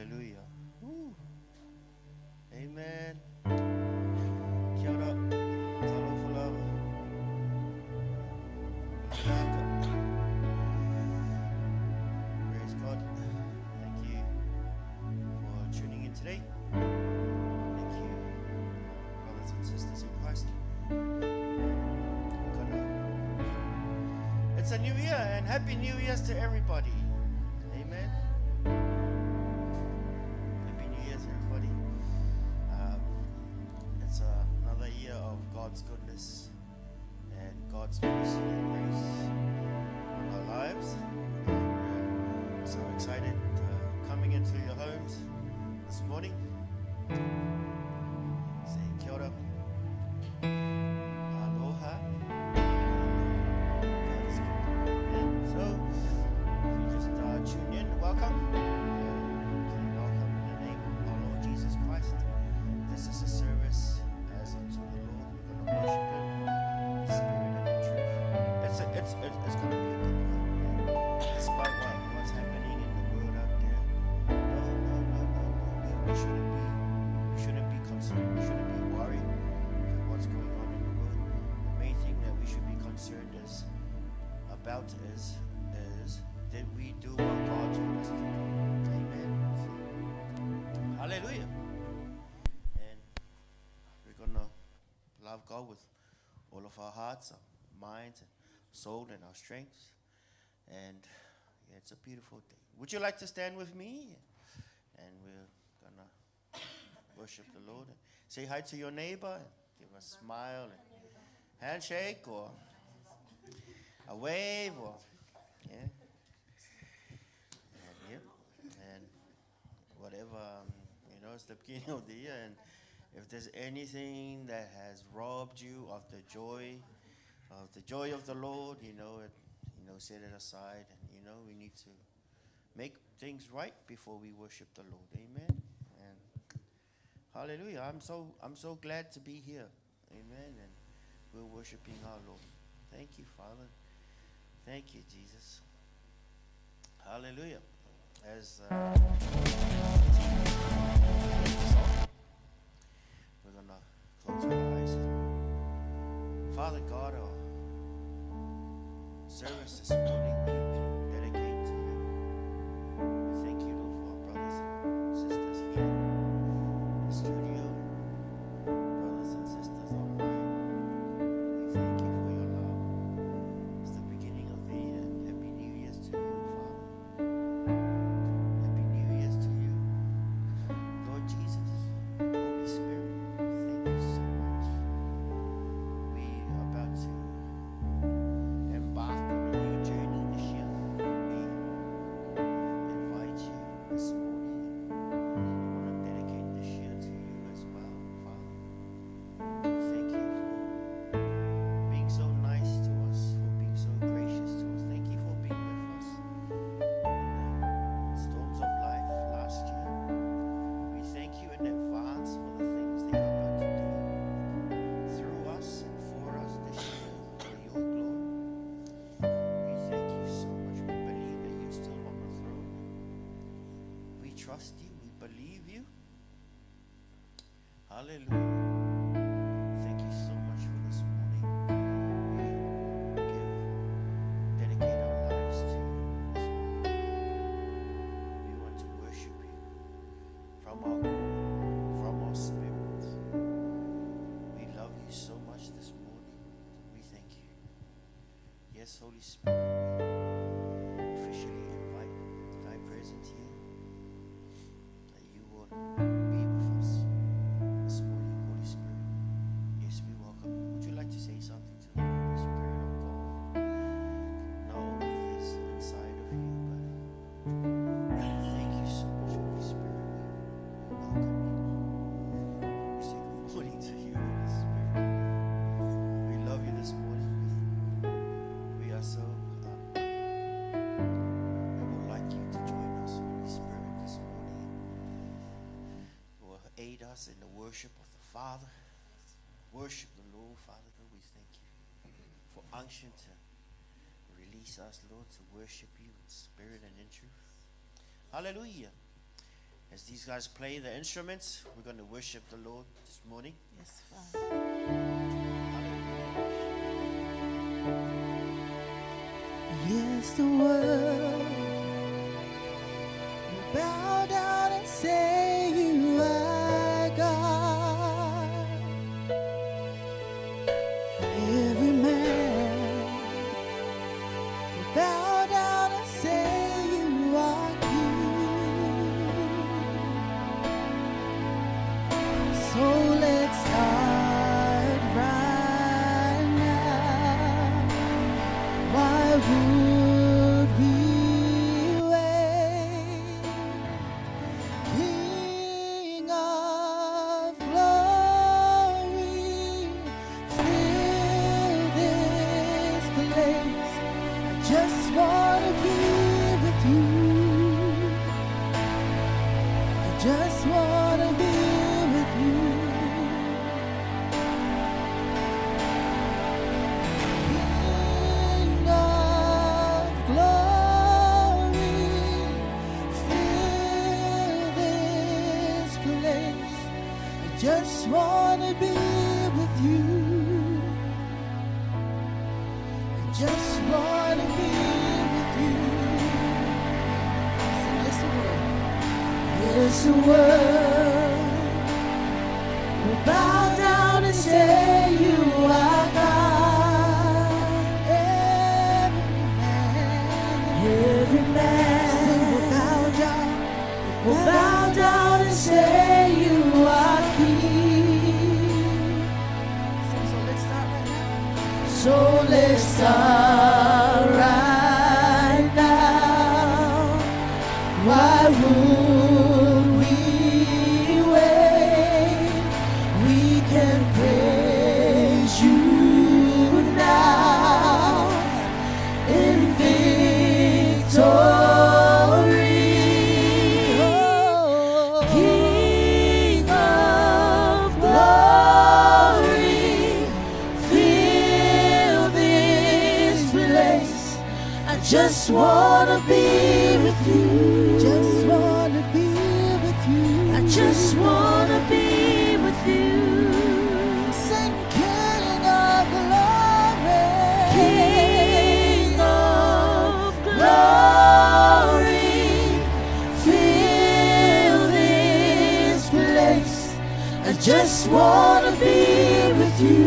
Hallelujah. Woo. Amen. Kia ora. Talofa lava. Praise God. Thank you for tuning in today. Thank you, brothers and sisters in Christ. It's a new year, and Happy New Year's to everybody. Amen. Happy New Year's, everybody. It's another year of God's goodness and God's mercy and grace on our lives. And we're so excited coming into your homes this morning. Say kia ora. Aloha. God is good. And so, if you just tune in, welcome. Welcome in the name of our Lord Jesus Christ. This is a service as unto the Lord. We're going to worship Him in spirit and in truth. It's going to be a good year. Despite what's happening in the world out there. No. We shouldn't be concerned. We shouldn't be worried for what's going on in the world. The main thing that we should be concerned about is did we do what God told us to do? Amen. Hallelujah. And we're gonna love God with all of our hearts, our minds, and soul, and our strengths. And yeah, it's a beautiful day. Would you like to stand with me? And we're gonna worship the Lord and say hi to your neighbor, and give a smile, and handshake, or a wave, or yeah, and whatever. It's the beginning of the year, and if there's anything that has robbed you of the joy of the Lord, set it aside, and we need to make things right before we worship the Lord. Amen. And hallelujah. I'm so glad to be here. Amen. And we're worshiping our Lord. Thank you, Father. Thank you, Jesus. Hallelujah. As we're going to close our eyes. Father God, our service this morning we dedicate to you. We thank you, Lord, for our brothers and sisters here in the studio, brothers and sisters online. We thank you for your love. It's the beginning of the year. Happy New Year's to you, Father. Happy New Year's to you, Lord Jesus. Holy Spirit, thank you so much. We are about to embark on a new journey this year. We invite you this morning. We want to dedicate this year to you as well, Father. We thank you for being so nice to us, for being so gracious to us. Thank you for being with us in the storms of life last year. We thank you in advance for the things that you're about to do through us and for us this year for your glory. We thank you so much. We believe that you're still on the throne. We trust you. We believe you. Hallelujah. Thank you so much for this morning. We dedicate our lives to you this morning. We want to worship you from our core, from our spirits. We love you so much this morning. We thank you. Yes, Holy Spirit, we officially invite thy presence here, that you will be with us this morning, Holy Spirit. Yes, we welcome you. Would you like to say something to the Holy Spirit of God? Not only is inside of you, but thank you so much, Holy Spirit. We welcome you. We say good morning to you, Holy Spirit. We love you this morning. We are so we would like you to join us, Holy Spirit, this morning. You will aid us in the worship of the Father. Worship the Lord, Father God. We thank you for unction to release us, Lord, to worship you in spirit and in truth. Hallelujah. As these guys play the instruments, we're going to worship the Lord this morning. Yes, Father. Yes, the world will bow down and say you are God. Every man will bow down and say you are King. So let's start right now. Why would we wait? King of glory, fill this place. I just want to be with you. I just want to be with you. King of glory, fill this place. I just want to be with you. I just want to be with you. Sing this word. Yes, the world will bow down and say you are God. Every man will bow down and say you are King. So let's start right now. So let's start right now. Why would we wait? We can praise you now in victory. King of glory, fill this place. I just want to be with you. Just want to be with you. I just want to be with you. Sing King of glory. King of glory, fill this place. I just want to be with you.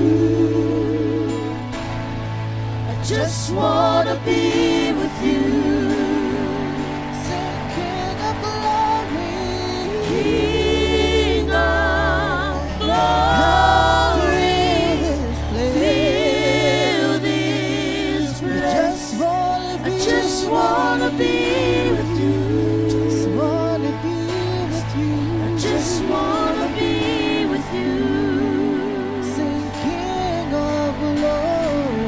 I just want to be with you. Sing King of glory. King of glory, fill this place. I just want to be with you. Just want to be with you. I just want to be with you. Sing King of glory.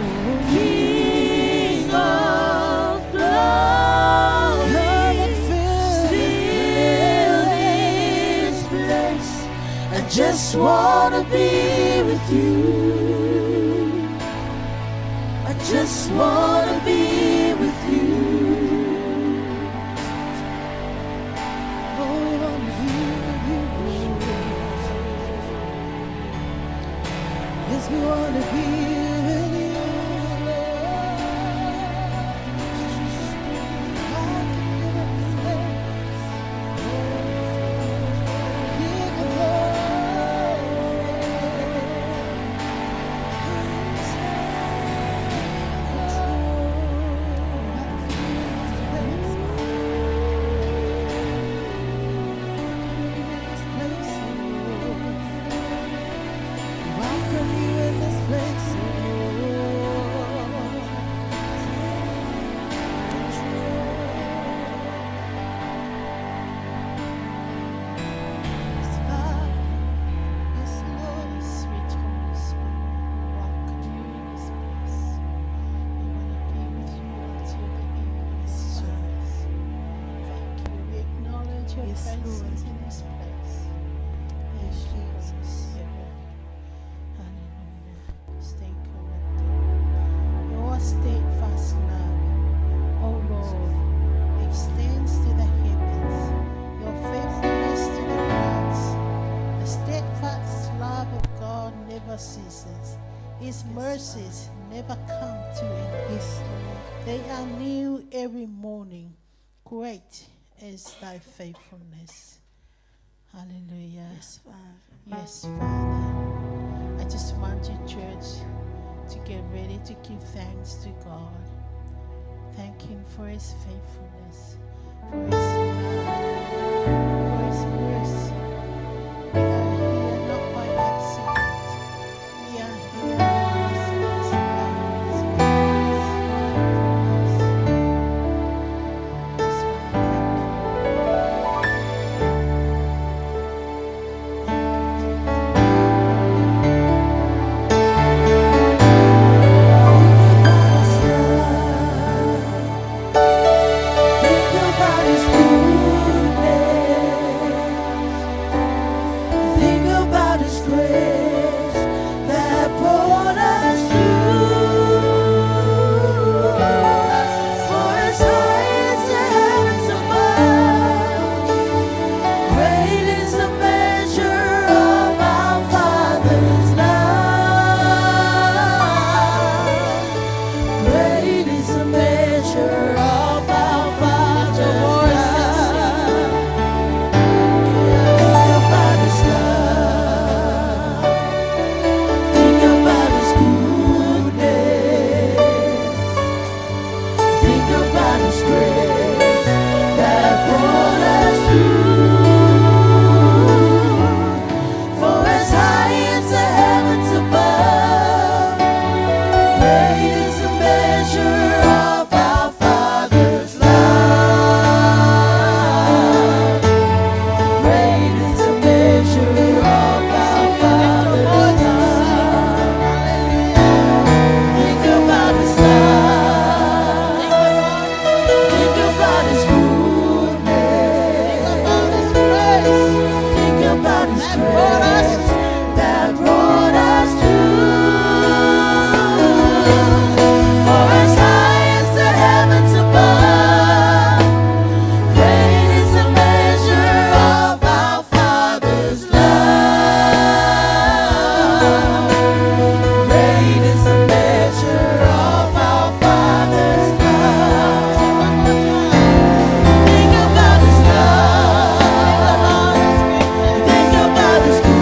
King of glory, fill this place. I just want to be with you. I just want to be with you. Oh, we want to be with you. Yes, we want to be with you. Welcome you in this place, Yes, Father. Yes, Lord. Sweet Holy Spirit, welcome you in this place. We want to be with you until the end of this service. Thank you. We acknowledge your Yes, presence Lord. in this place. Yes, Thank you, Holy Jesus. Spirit. Hallelujah. Stay connected. Your steadfast love, O Lord, extends to the heavens. Your faithfulness His mercies never come to an end. They are new every morning. Great is thy faithfulness. Hallelujah. Yes, Father. Yes, Father. I just want you, church, to get ready to give thanks to God. Thank Him for His faithfulness, for His love, for His mercy. We are here not by accident. We are here because of His love, His faithfulness for us. Just want to thank you. Think about His goodness. Think about His grace that brought us through. For as high as the heavens above, great is the measure of our Father's love. Great is the measure of our Father's love. Think about His love. Think about His goodness. Think about His grace that brought us through. For as high as the heavens above, great is the measure of our Father's love. Great is the measure of our Father's love. Think about His love. Think about His goodness. Think about His grace that brought us through. For as high as the heavens above, great is the measure of our Father's love. Great is the measure of our Father's love. Think about His love. Think about His goodness.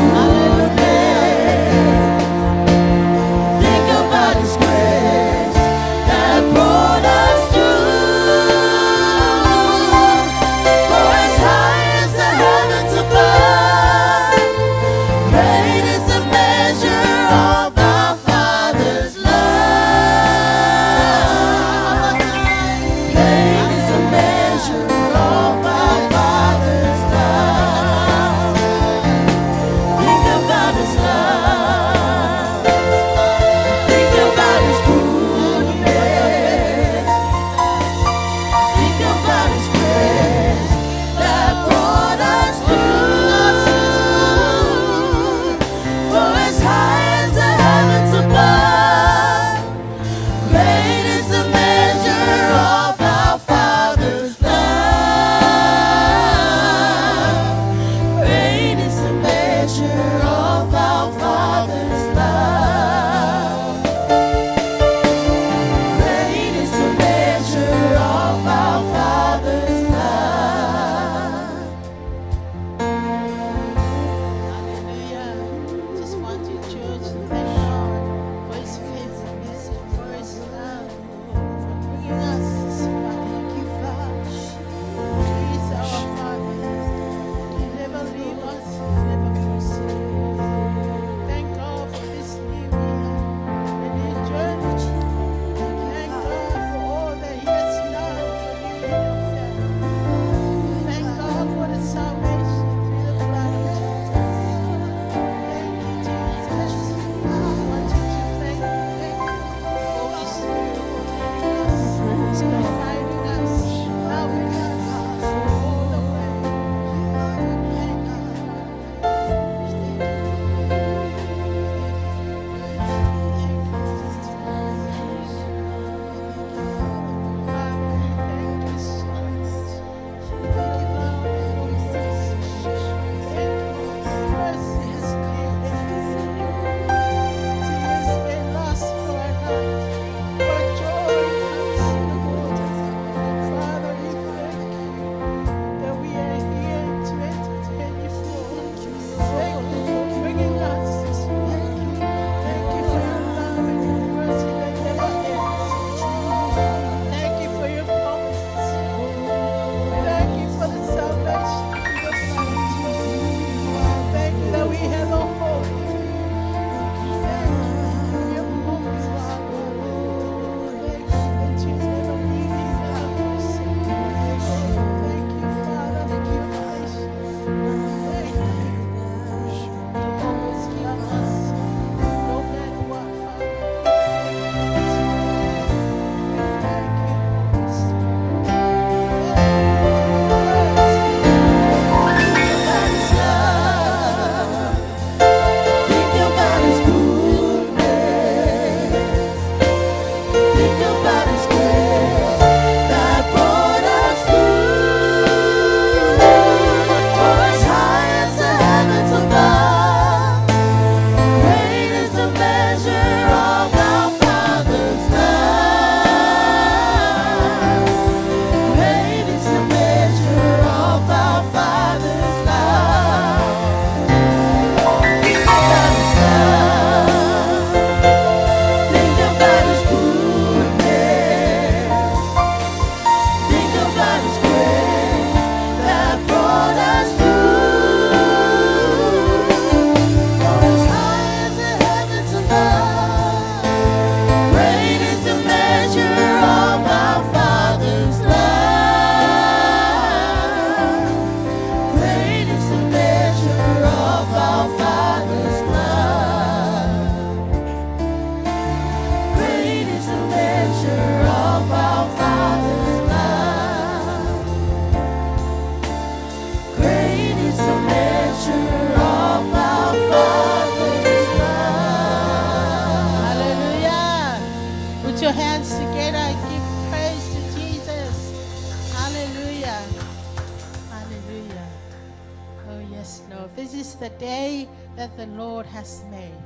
is the day that the Lord has made.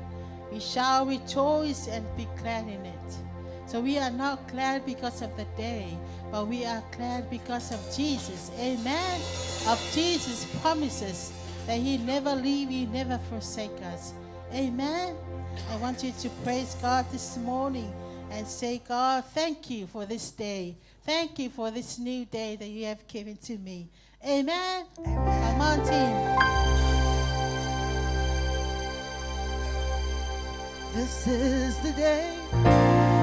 We shall rejoice and be glad in it. So we are not glad because of the day, but we are glad because of Jesus. Amen. Of Jesus' promises that He never leave you, never forsake us. Amen. I want you to praise God this morning and say, God, thank you for this day. Thank you for this new day that you have given to me. Amen. Come on, team. This is the day.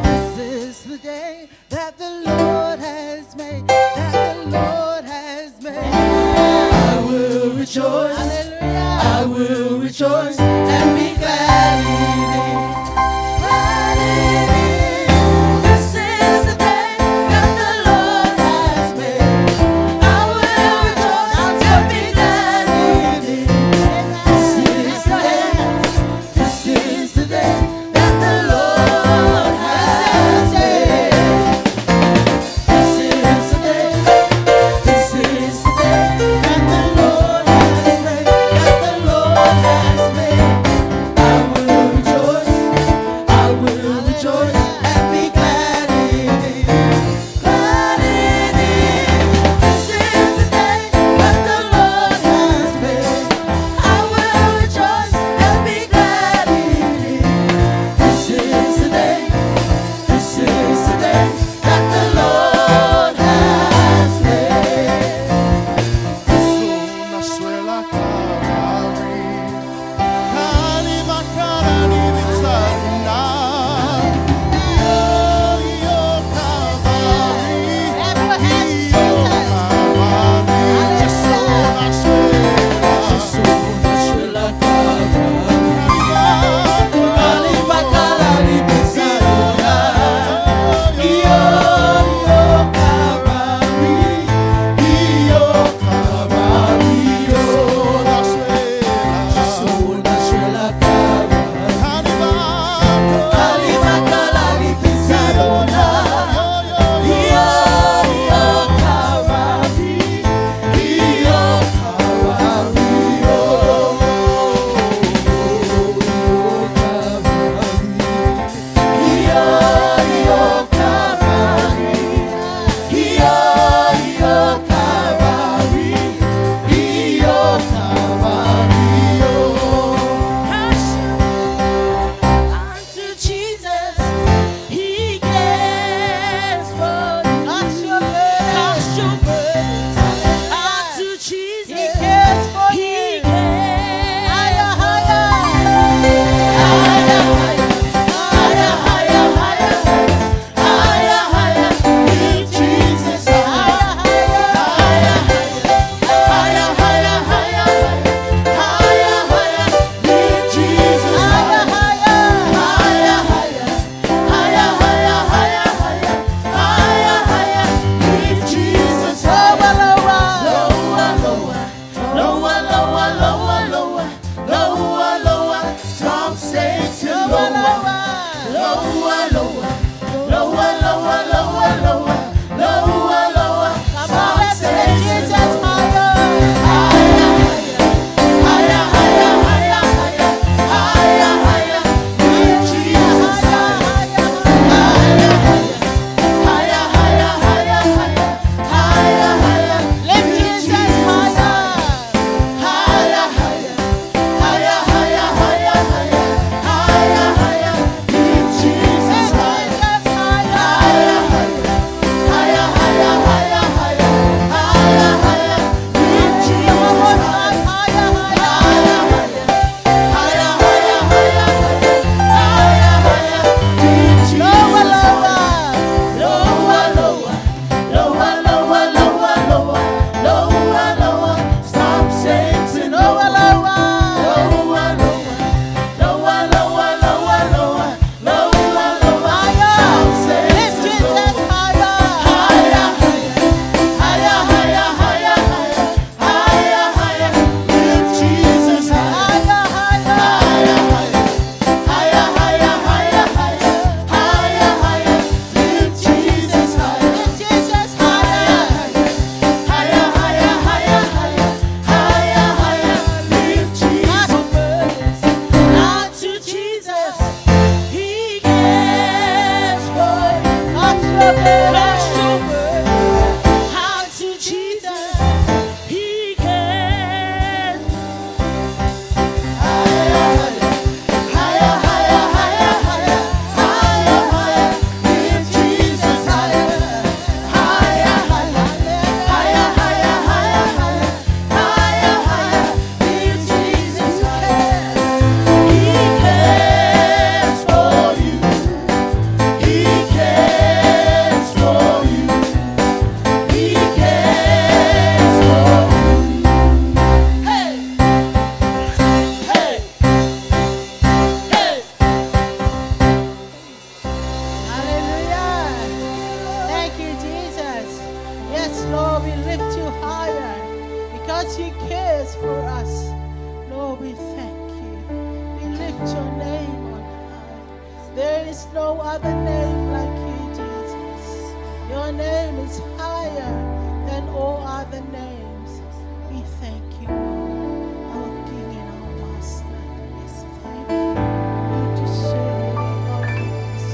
This is the day that the Lord has made. That the Lord has made. I will rejoice. Hallelujah. I will rejoice and be glad in it. Glad in it. This is the day that the Lord has made. I will rejoice and be glad in it. This is the day. This is the day that the Lord has made. This is the day. This is the day that the Lord has made. That the Lord has made. I will rejoice. I will rejoice and be glad in it. Glad in it. This is the day that the Lord has made. I will rejoice and be glad in it. This is the day. This is the day that the Lord has made. Una suela Calvary, Kalima Kalani Vitzarina, Yo Calvary, Clap your hands, Yo Jesus. Calvary, Gesù una suela, Unto Jesus, He cares for you. Cast your burdens. Cast your burdens unto Jesus. He cares for He you. cares. Higher, higher. Higher, higher, higher, higher, higher, higher, lift Jesus higher, higher, higher, higher, higher, higher, higher, lift Jesus higher, higher, higher, higher, higher, higher, higher, lift Jesus higher, lower, lower, lower, lower, lower, lower, lower, from Satan lower, lower, lower, lower, lower, lower, lower, lower, lower, Come on, from let's lift Satan Jesus higher. higher, higher, higher, higher, higher, higher, lift Jesus higher, higher, higher, higher, higher, higher, higher, Lift Jesus higher. higher, higher, higher, higher, higher, higher, higher, lift Jesus higher, higher, higher, lift your name on high. There is no other name like you, Jesus. Your name is higher than all other names. We thank you, Lord, our King and our Master. Thank you. You deserve all praise.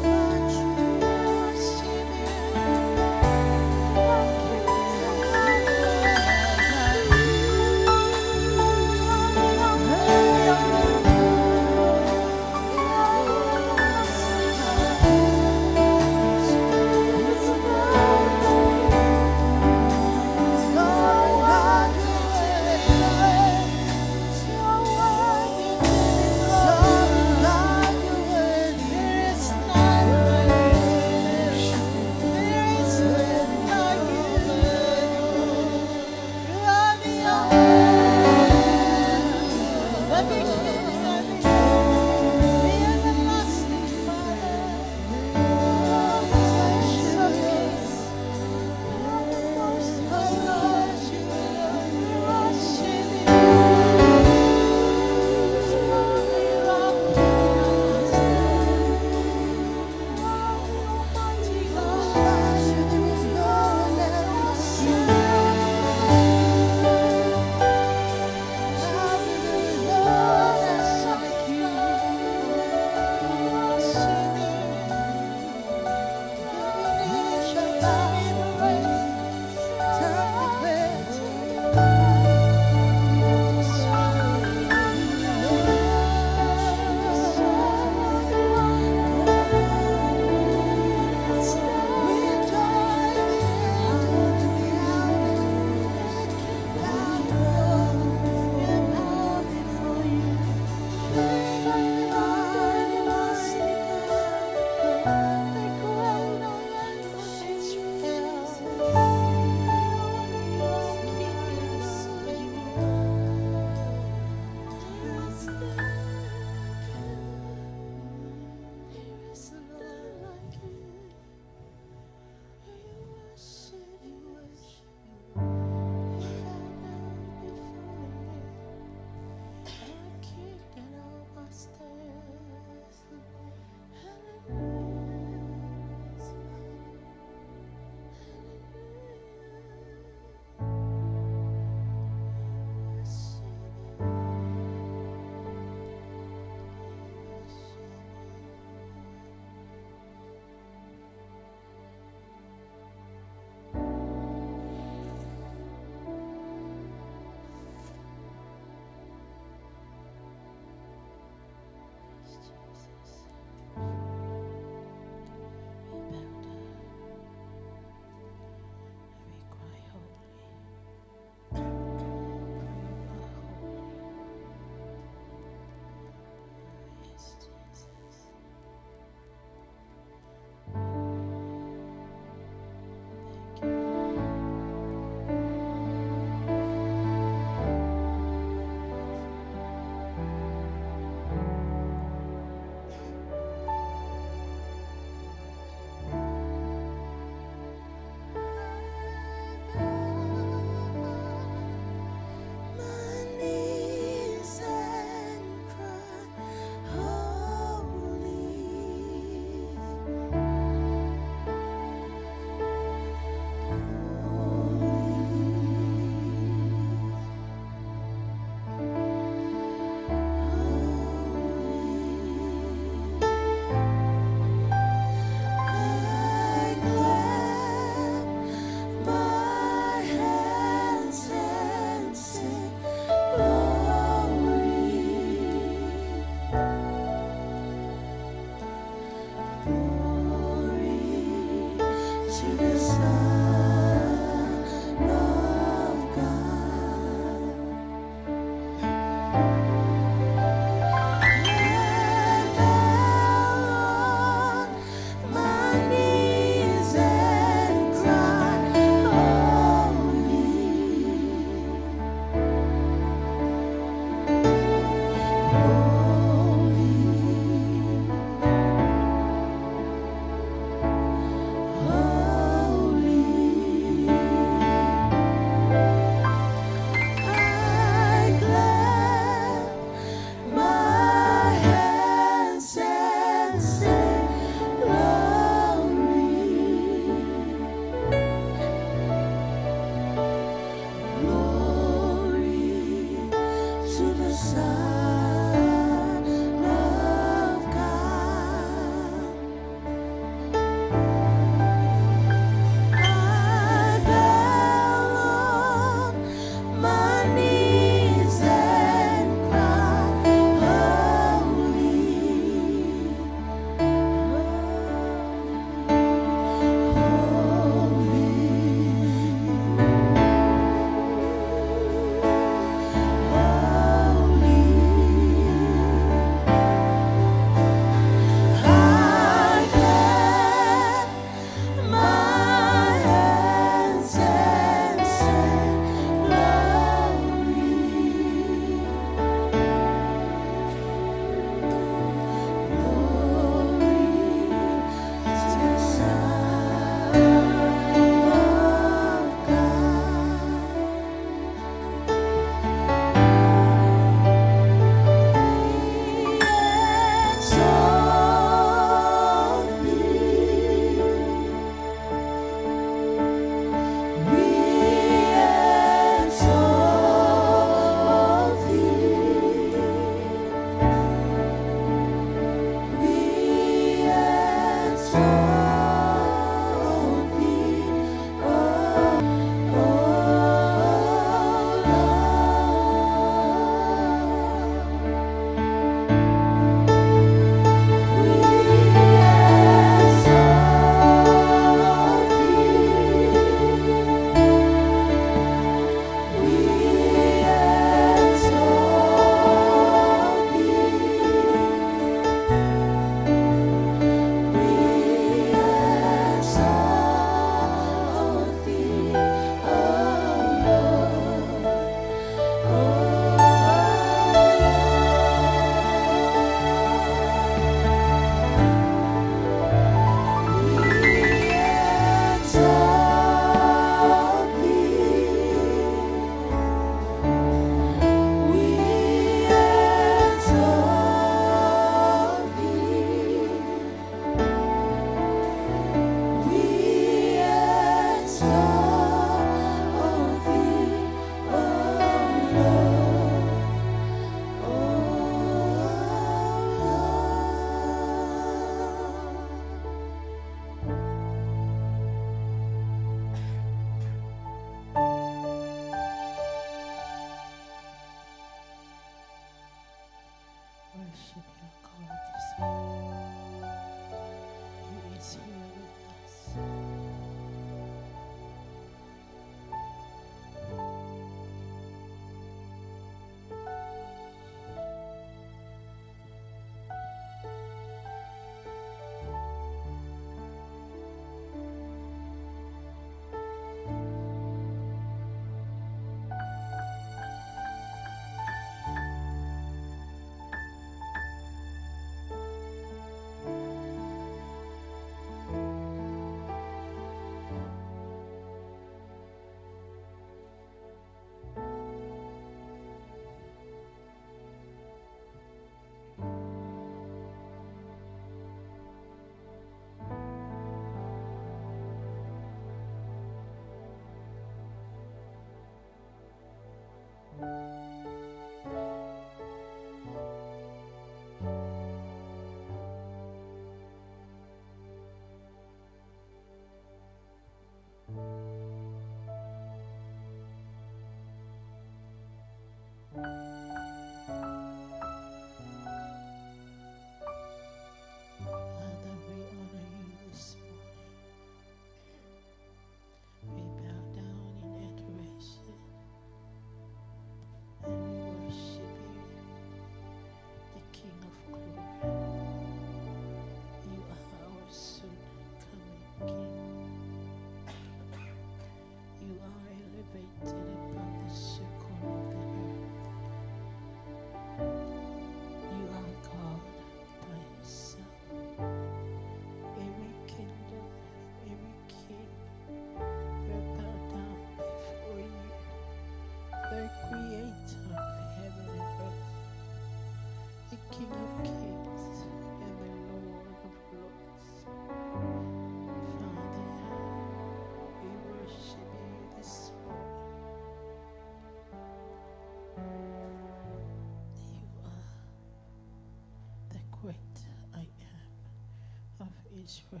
Israel.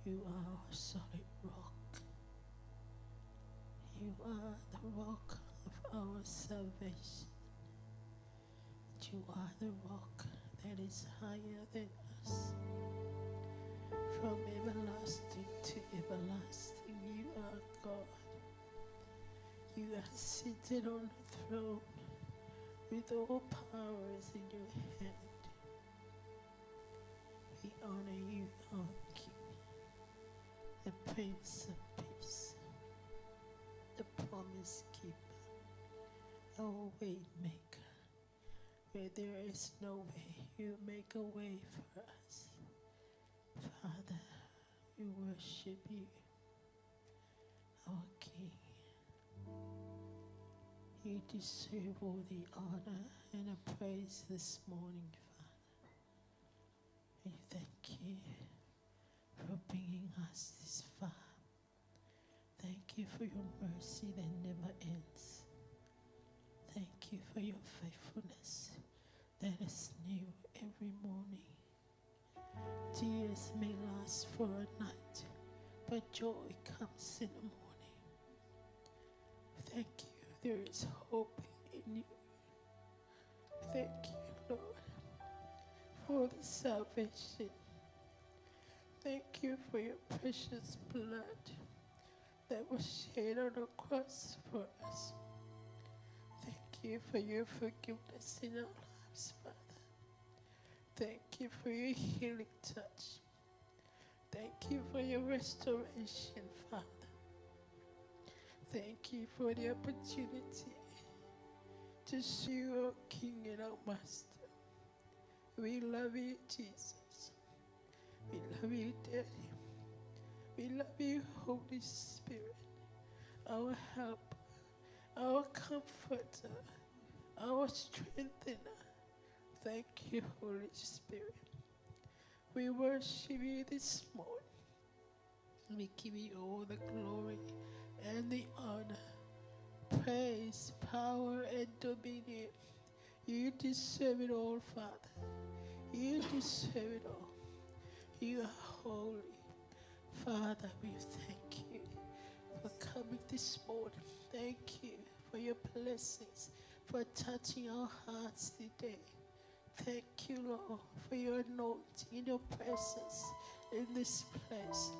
You are our solid rock. You are the rock of our salvation. You are the rock that is higher than us. From everlasting to everlasting, you are God. You are seated on the throne with all powers in your hand. We honor you, our King, the Prince of Peace, the Promise Keeper, our way maker. Where there is no way, you make a way for us. Father, we worship you, our King. You deserve all the honor and the praise this morning, Father. We thank you for bringing us this far. Thank you for your mercy that never ends. Thank you for your faithfulness that is new every morning. Tears may last for a night, but joy comes in the morning. Thank you. There is hope in you. Thank you, Lord, for the salvation. Thank you for your precious blood that was shed on the cross for us. Thank you for your forgiveness in our lives, Father. Thank you for your healing touch. Thank you for your restoration, Father. Thank you for the opportunity to see you, our King and our Master. We love you, Jesus. We love you, Daddy. We love you, Holy Spirit, our helper, our comforter, our strengthener. Thank you, Holy Spirit. We worship you this morning. We give you all the glory and the honor, praise, power, and dominion. You deserve it all, Father. You deserve it all. You are holy. Father, we thank you for coming this morning. Thank you for your blessings, for touching our hearts today. Thank you, Lord, for your anointing in your presence in this place.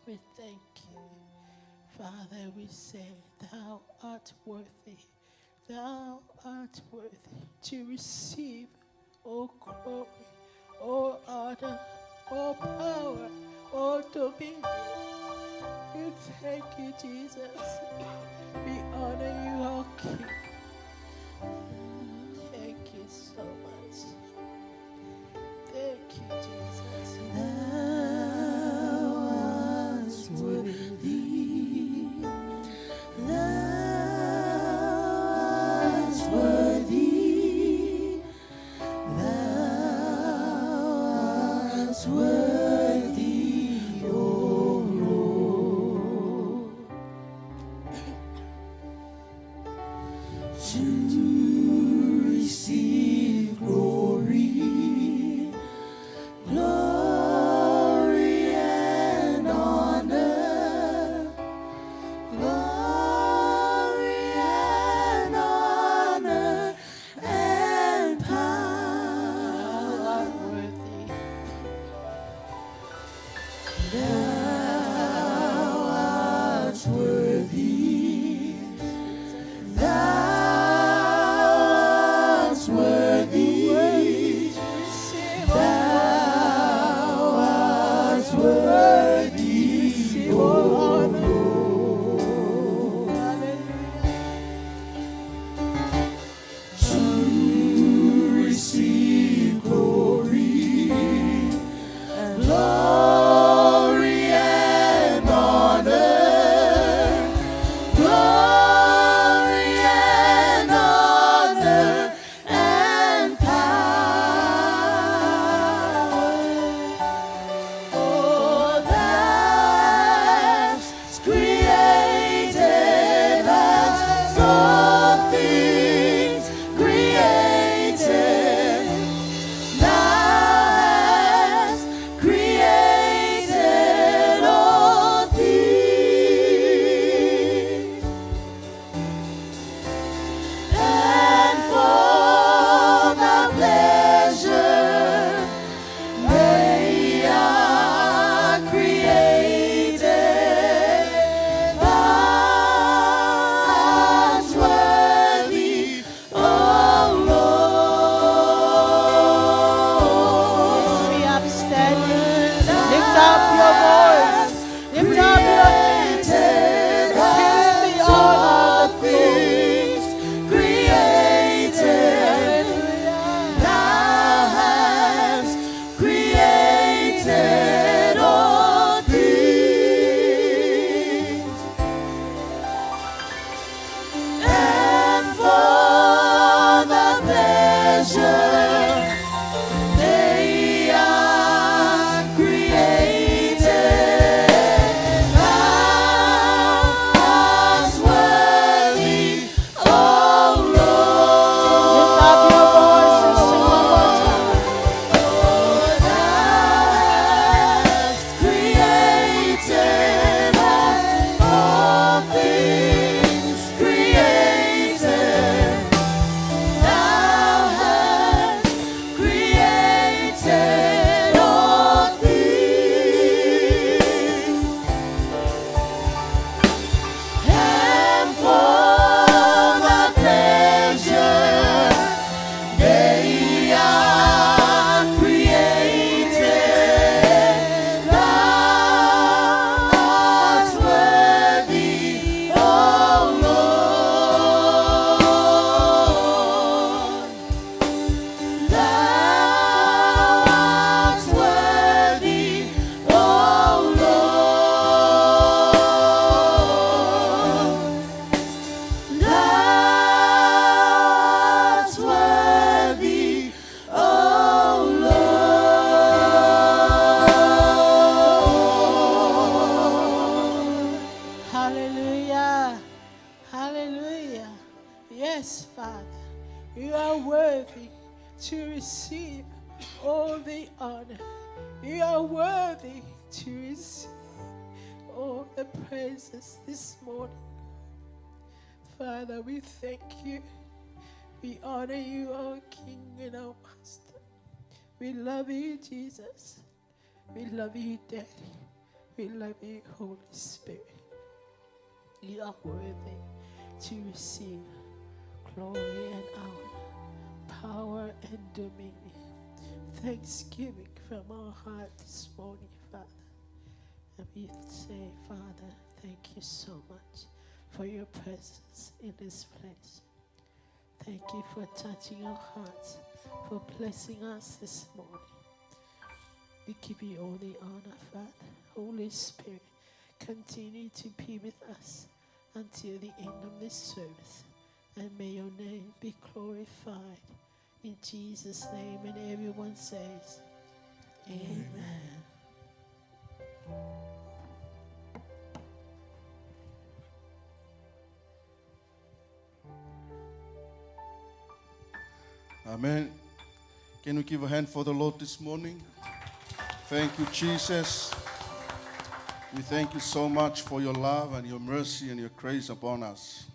We thank you. Father, we say, thou art worthy. Thou art worthy to receive all glory, all honor, all power, all dominion. We thank you, Jesus. We honor you, our King. Thank you so much. Thank you, Jesus. Thou art worthy. Thou art worthy. Thou art worthy, O Lord, to receive glory, glory and honor, glory and honor and Thou power. art worthy. Thou art worthy. Thou art worthy. Thou art worthy, O Lord, to receive glory, glory honor. You are worthy to receive all the praises this morning. Father, we thank you. We honor you, our King and our Master. We love you, Jesus. We love you, Daddy. We love you, Holy Spirit. You are worthy to receive glory and honor, power and dominion. Thanksgiving from our heart this morning, Father. And we say, Father, thank you so much for your presence in this place. Thank you for touching our hearts, for blessing us this morning. We give you all the honor, Father. Holy Spirit, continue to be with us until the end of this service. And may your name be glorified. In Jesus' name, and everyone says, Amen. Amen. Can we give a hand for the Lord this morning? Thank you, Jesus. We thank you so much for your love and your mercy and your grace upon us.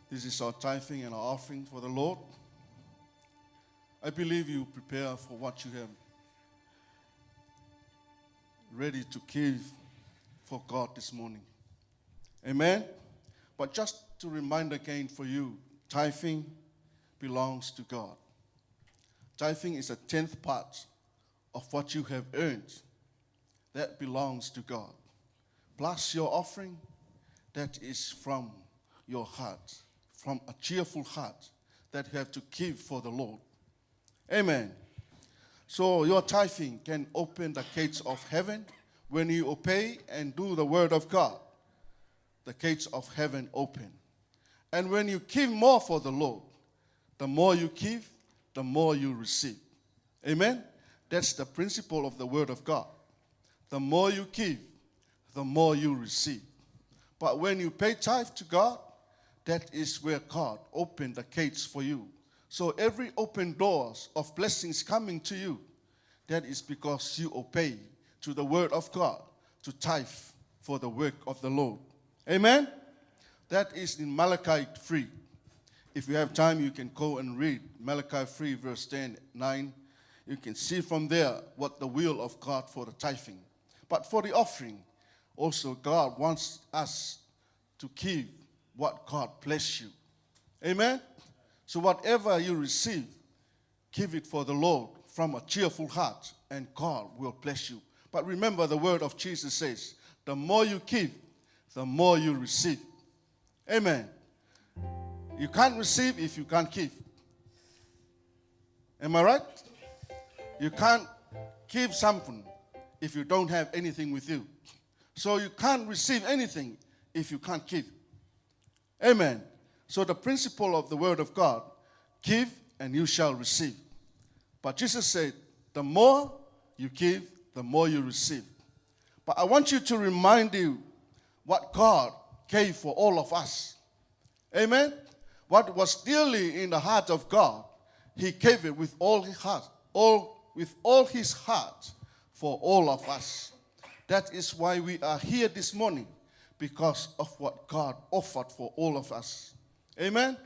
This is our tithing and our offering for the Lord. I believe you prepare for what you have ready to give for God this morning. Amen. But just to remind again for you, tithing belongs to God. Tithing is a 10th part of what you have earned. That belongs to God. Plus your offering, that is from your heart, from a cheerful heart that you have to give for the Lord. Amen. So your tithing can open the gates of heaven. When you obey and do the word of God, the gates of heaven open. And when you give more for the Lord, the more you give, the more you receive. Amen? That's the principle of the word of God. The more you give, the more you receive. But when you pay tithe to God, that is where God opened the gates for you. So every open doors of blessings coming to you, that is because you obey to the word of God, to tithe for the work of the Lord. Amen? That is in Malachi 3. If you have time, you can go and read Malachi 3, verse 10, 9. You can see from there what the will of God for the tithing. But for the offering, also God wants us to give what God bless you. Amen? So whatever you receive, give it for the Lord from a cheerful heart, and God will bless you. But remember, the word of Jesus says, the more you give, the more you receive. Amen. You can't receive if you can't give. Am I right? You can't give something if you don't have anything with you. So you can't receive anything if you can't give. Amen. So the principle of the word of God, give and you shall receive. But Jesus said, the more you give, the more you receive. But I want you to remind you what God gave for all of us. Amen. What was dearly in the heart of God, He gave it with all His heart, with all His heart for all of us. That is why we are here this morning, because of what God offered for all of us. Amen.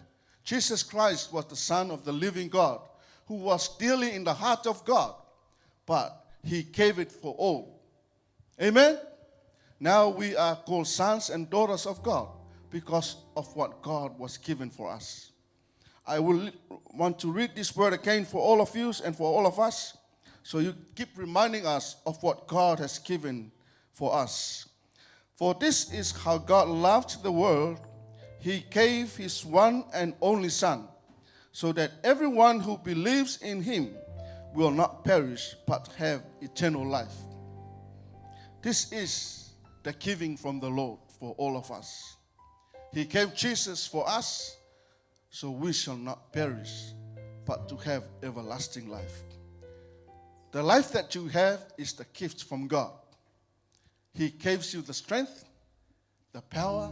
Jesus Christ was the Son of the living God, who was dearly in the heart of God, but He gave it for all. Amen. Now we are called sons and daughters of God, because of what God was given for us. I will want to read this word again for all of you and for all of us, so you keep reminding us of what God has given for us. For this is how God loved the world. He gave His one and only Son, so that everyone who believes in Him will not perish but have eternal life. This is the giving from the Lord for all of us. He gave Jesus for us, so we shall not perish, but to have everlasting life. The life that you have is the gift from God. He gives you the strength, the power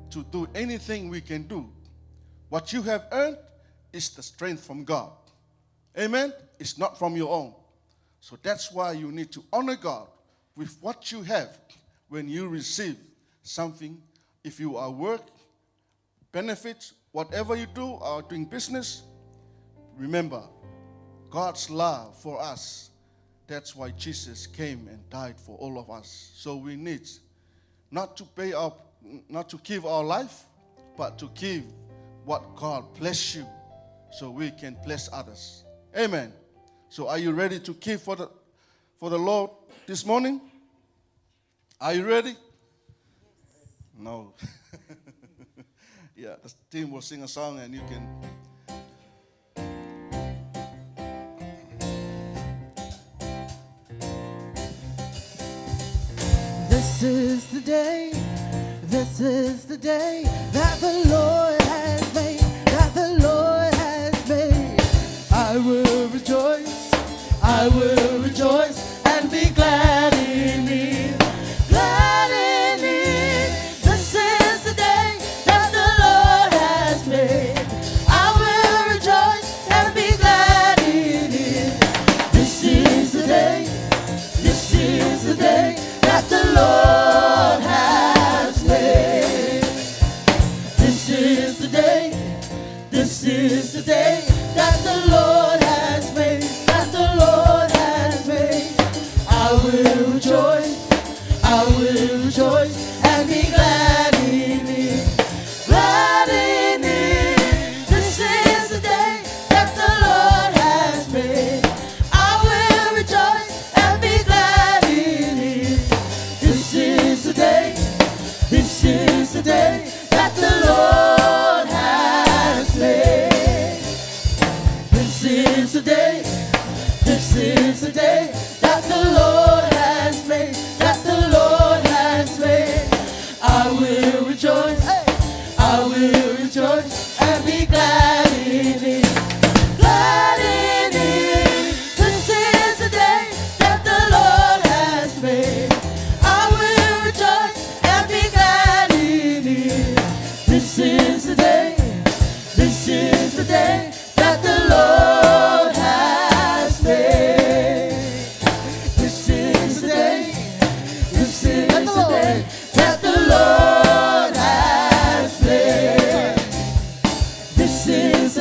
to do anything we can do. What you have earned is the strength from God. Amen? It's not from your own. So that's why you need to honor God with what you have when you receive something. If you are work, benefits, whatever you do, or doing business, remember God's love for us. That's why Jesus came and died for all of us. So we need not to give our life, but to give what God bless you, so we can bless others. Amen. So are you ready to give for the Lord this morning? Are you ready? No. Yeah, the team will sing a song and you can. This is the day that the Lord has made, that the Lord has made. I will rejoice and be glad in it, glad in it. This is the day that the Lord has made. I will rejoice and be glad in it. This is the day that the Lord has made. This is the day that the Lord has made, that the Lord has made. I will rejoice and be glad in it, glad in it. This is the day that the Lord has made. I will rejoice and be glad in it. This is the day that the Lord has made. This is the day that the Lord has made, that the Lord has made. I will rejoice and be glad in it, glad in it. This is the day that the Lord has made. I will rejoice and be glad in it. This is the day that the Lord has made. This is the day that the Lord has made. This is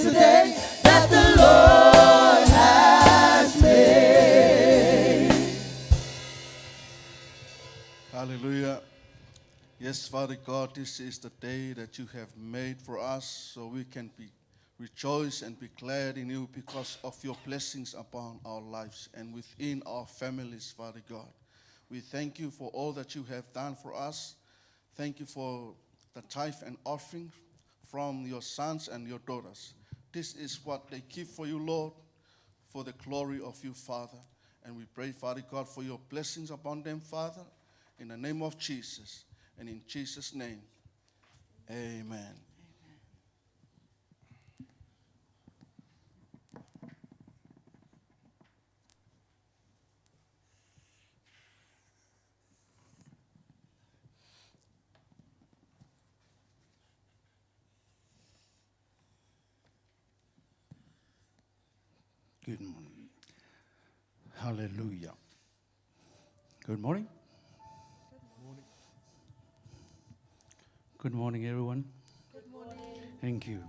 the day that the Lord has made. Hallelujah. Yes, Father God, this is the day that you have made for us, so we can rejoice and be glad in you because of your blessings upon our lives and within our families, Father God. We thank you for all that you have done for us. Thank you for the tithe and offering from your sons and your daughters. This is what they give for you, Lord, for the glory of you, Father. And we pray, Father God, for your blessings upon them, Father, in the name of Jesus. And in Jesus' name, amen. Good morning. Hallelujah. Good morning. Good morning, everyone. Good morning. Thank you.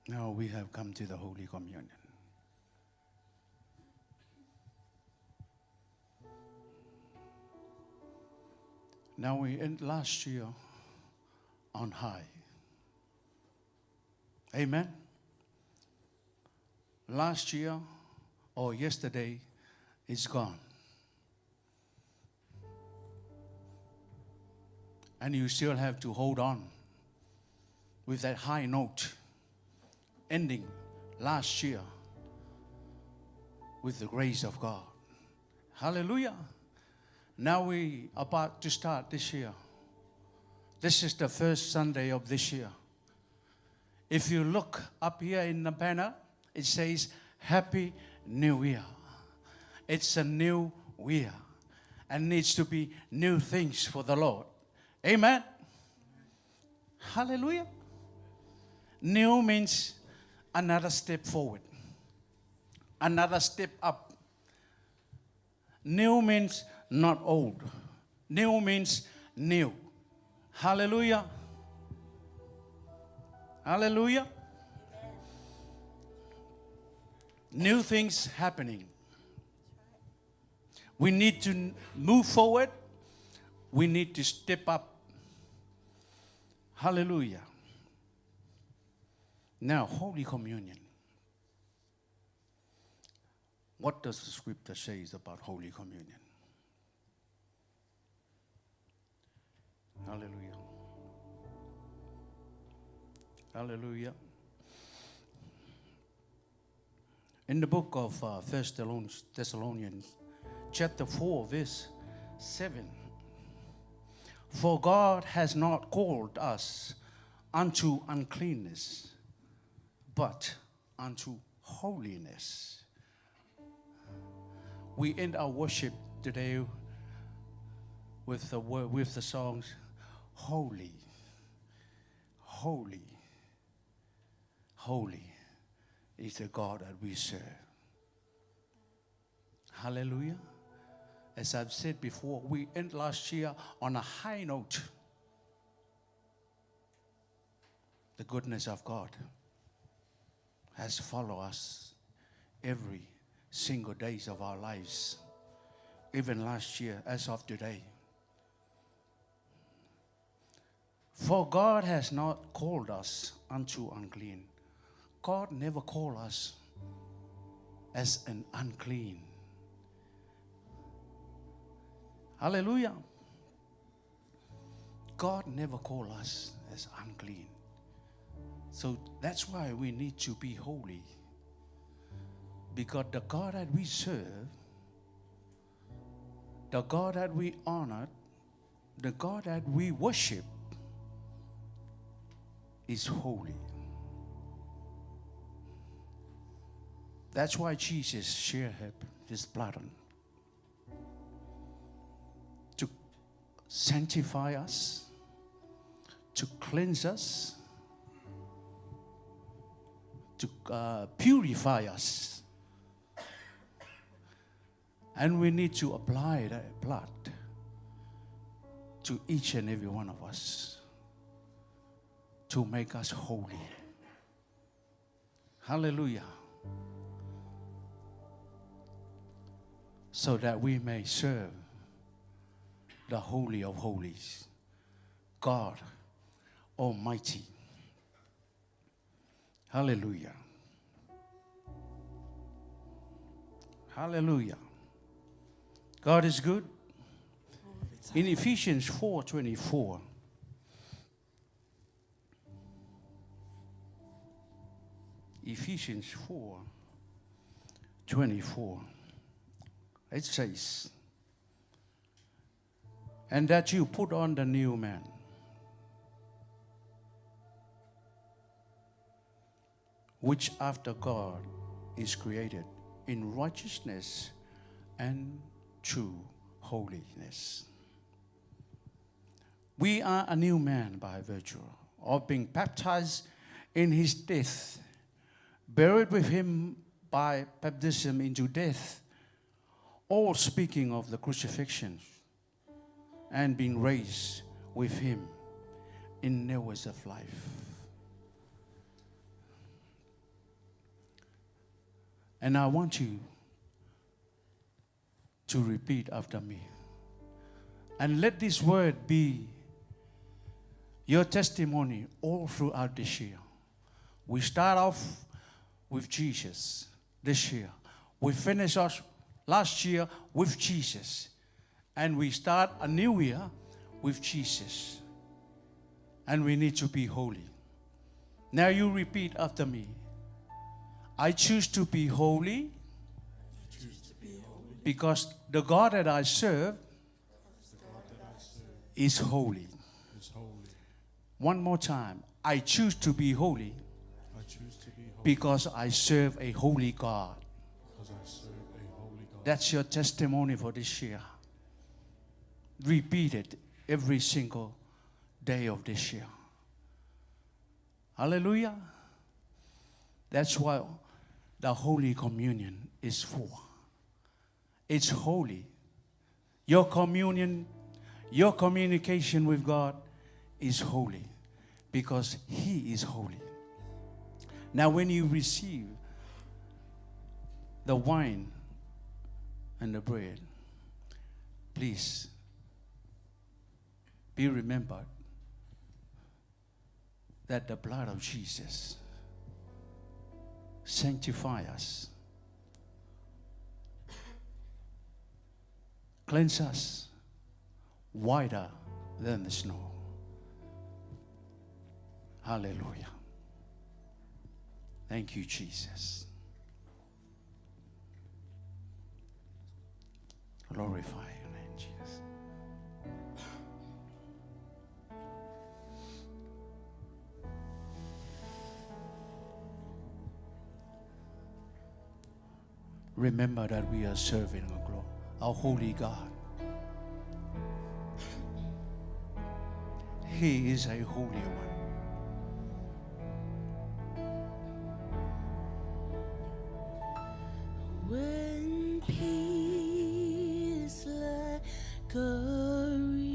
Now we have come to the Holy Communion. Now we end last year on high. Amen. Last year or yesterday is gone. And you still have to hold on with that high note, ending last year with the grace of God. Hallelujah. Now we are about to start this year. This is the first Sunday of this year. If you look up here in the banner, it says, Happy New Year. It's a new year and needs to be new things for the Lord. Amen. Hallelujah. New means another step forward, another step up. New means not old. New means new. Hallelujah. Hallelujah. New things happening. We need to move forward. We need to step up. Hallelujah. Now, Holy Communion. What does the scripture say about Holy Communion? Hallelujah. Hallelujah. In the book of 1 Thessalonians, chapter 4, verse 7. For God has not called us unto uncleanness, but unto holiness. We end our worship today with the word, with the songs, Holy, Holy, Holy is the God that we serve. Hallelujah. As I've said before, we ended last year on a high note. The goodness of God has followed us every single days of our lives, even last year as of today. For God has not called us unto unclean. God never called us as an unclean. Hallelujah. God never called us as unclean. So that's why we need to be holy. Because the God that we serve, the God that we honor, the God that we worship is holy. That's why Jesus shared his blood to sanctify us, to cleanse us, to purify us. And we need to apply that blood to each and every one of us to make us holy. Hallelujah. So that we may serve the Holy of Holies, God Almighty. Hallelujah. Hallelujah. God is good. In Ephesians 4:24, Ephesians 4:24, it says, and that you put on the new man, which after God is created in righteousness and true holiness. We are a new man by virtue of being baptized in his death, buried with him by baptism into death, all speaking of the crucifixion, and being raised with him in newness of life. And I want you to repeat after me. And let this word be your testimony all throughout this year. We start off with Jesus this year. We finish off last year with Jesus. And we start a new year with Jesus. And we need to be holy. Now you repeat after me. I choose to be holy because the God that I serve is holy. One more time. I choose to be holy because I serve a holy God. That's your testimony for this year. Repeat it every single day of this year. Hallelujah. That's what the Holy Communion is for. It's holy. Your communion, your communication with God is holy because He is holy. Now, when you receive the wine and the bread, please be remembered that the blood of Jesus sanctifies us, cleanse us whiter than the snow. Hallelujah. Thank you, Jesus. Glorify your name, Jesus. Remember that we are serving our holy God. He is a holy one. When peace like a river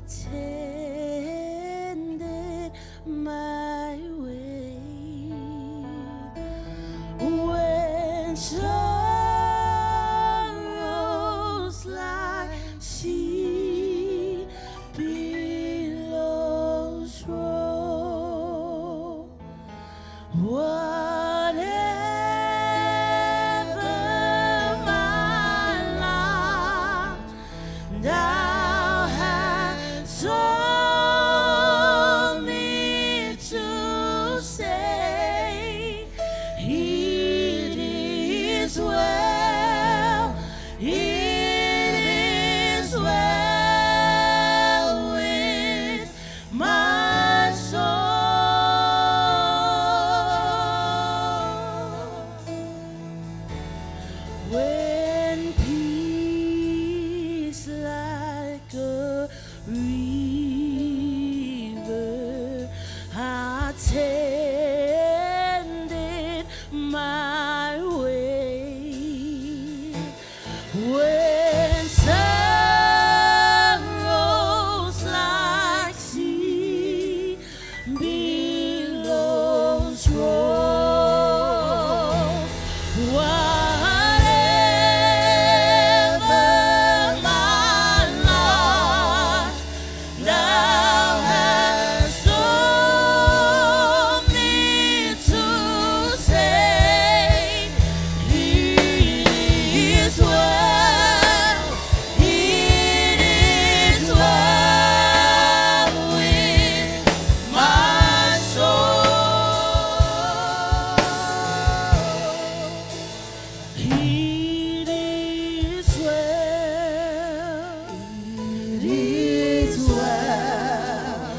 attended my way, when sorrows like sea billows roll, whatever my lot, thou hast told me to say, it is well, it is well with my soul. When peace like a river attended my way, when sorrows like sea billows roll, whatever my lot, thou hast told me to say, it is well, it is well with my soul. It is well, it is well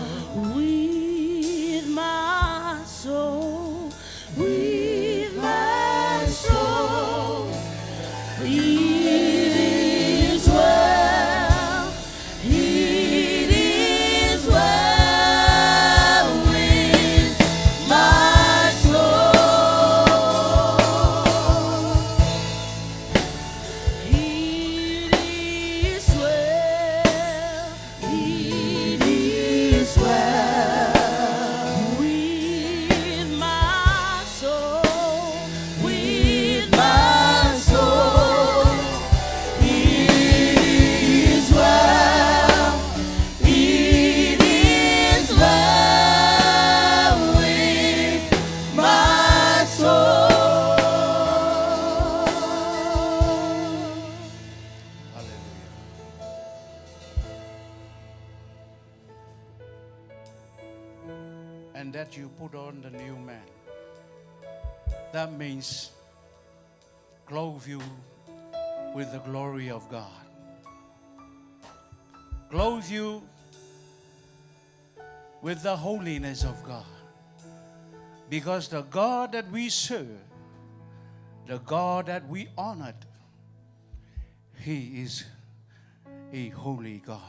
with my soul, with my soul. It is well, it is well with my soul. It is well, it is well with my soul, with my soul. It is well, it is well with my soul. Hallelujah. And that you put on the new man. That means clothe you with the glory of God. Clothe you with the holiness of God. Because the God that we serve, the God that we honored, He is a holy God.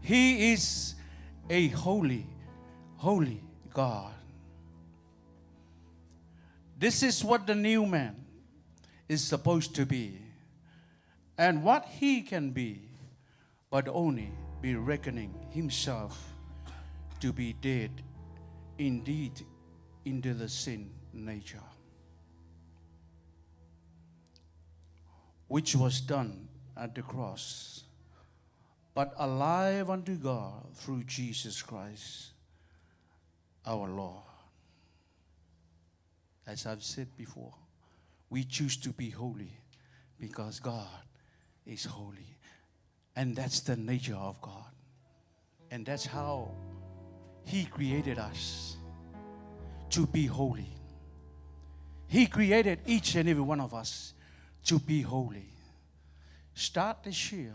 He is a holy, holy God. This is what the new man is supposed to be, and what he can be, but only be reckoning himself to be dead indeed into the sin nature, which was done at the cross, but alive unto God through Jesus Christ our Lord. As I've said before, we choose to be holy because God is holy. And that's the nature of God. And that's how He created us, to be holy. He created each and every one of us to be holy. Start this year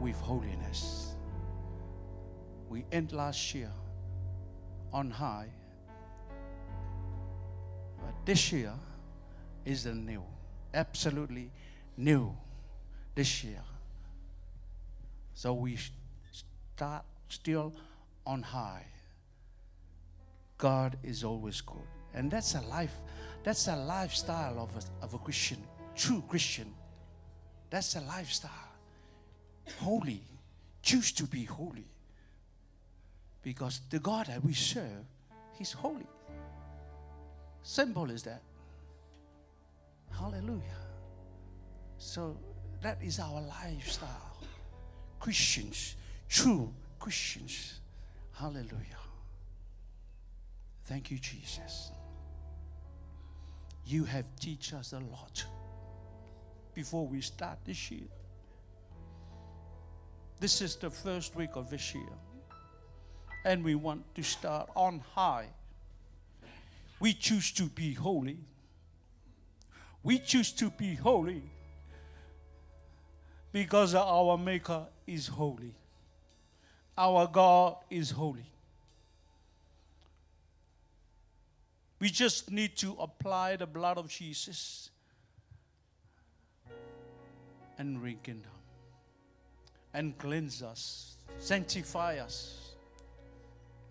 with holiness. We end last year on high. But this year is the new, absolutely new this year. So we start still on high. God is always good. And that's a lifestyle of a Christian, true Christian. That's a lifestyle. Holy. Choose to be holy. Because the God that we serve, He's holy. Simple as that. Hallelujah. So that is our lifestyle. Christians, true Christians. Hallelujah. Thank you, Jesus. You have teach us a lot before we start this year. This is the first week of this year, and we want to start on high. We choose to be holy. We choose to be holy because our Maker is holy. Our God is holy. We just need to apply the blood of Jesus and rekindle and cleanse us, sanctify us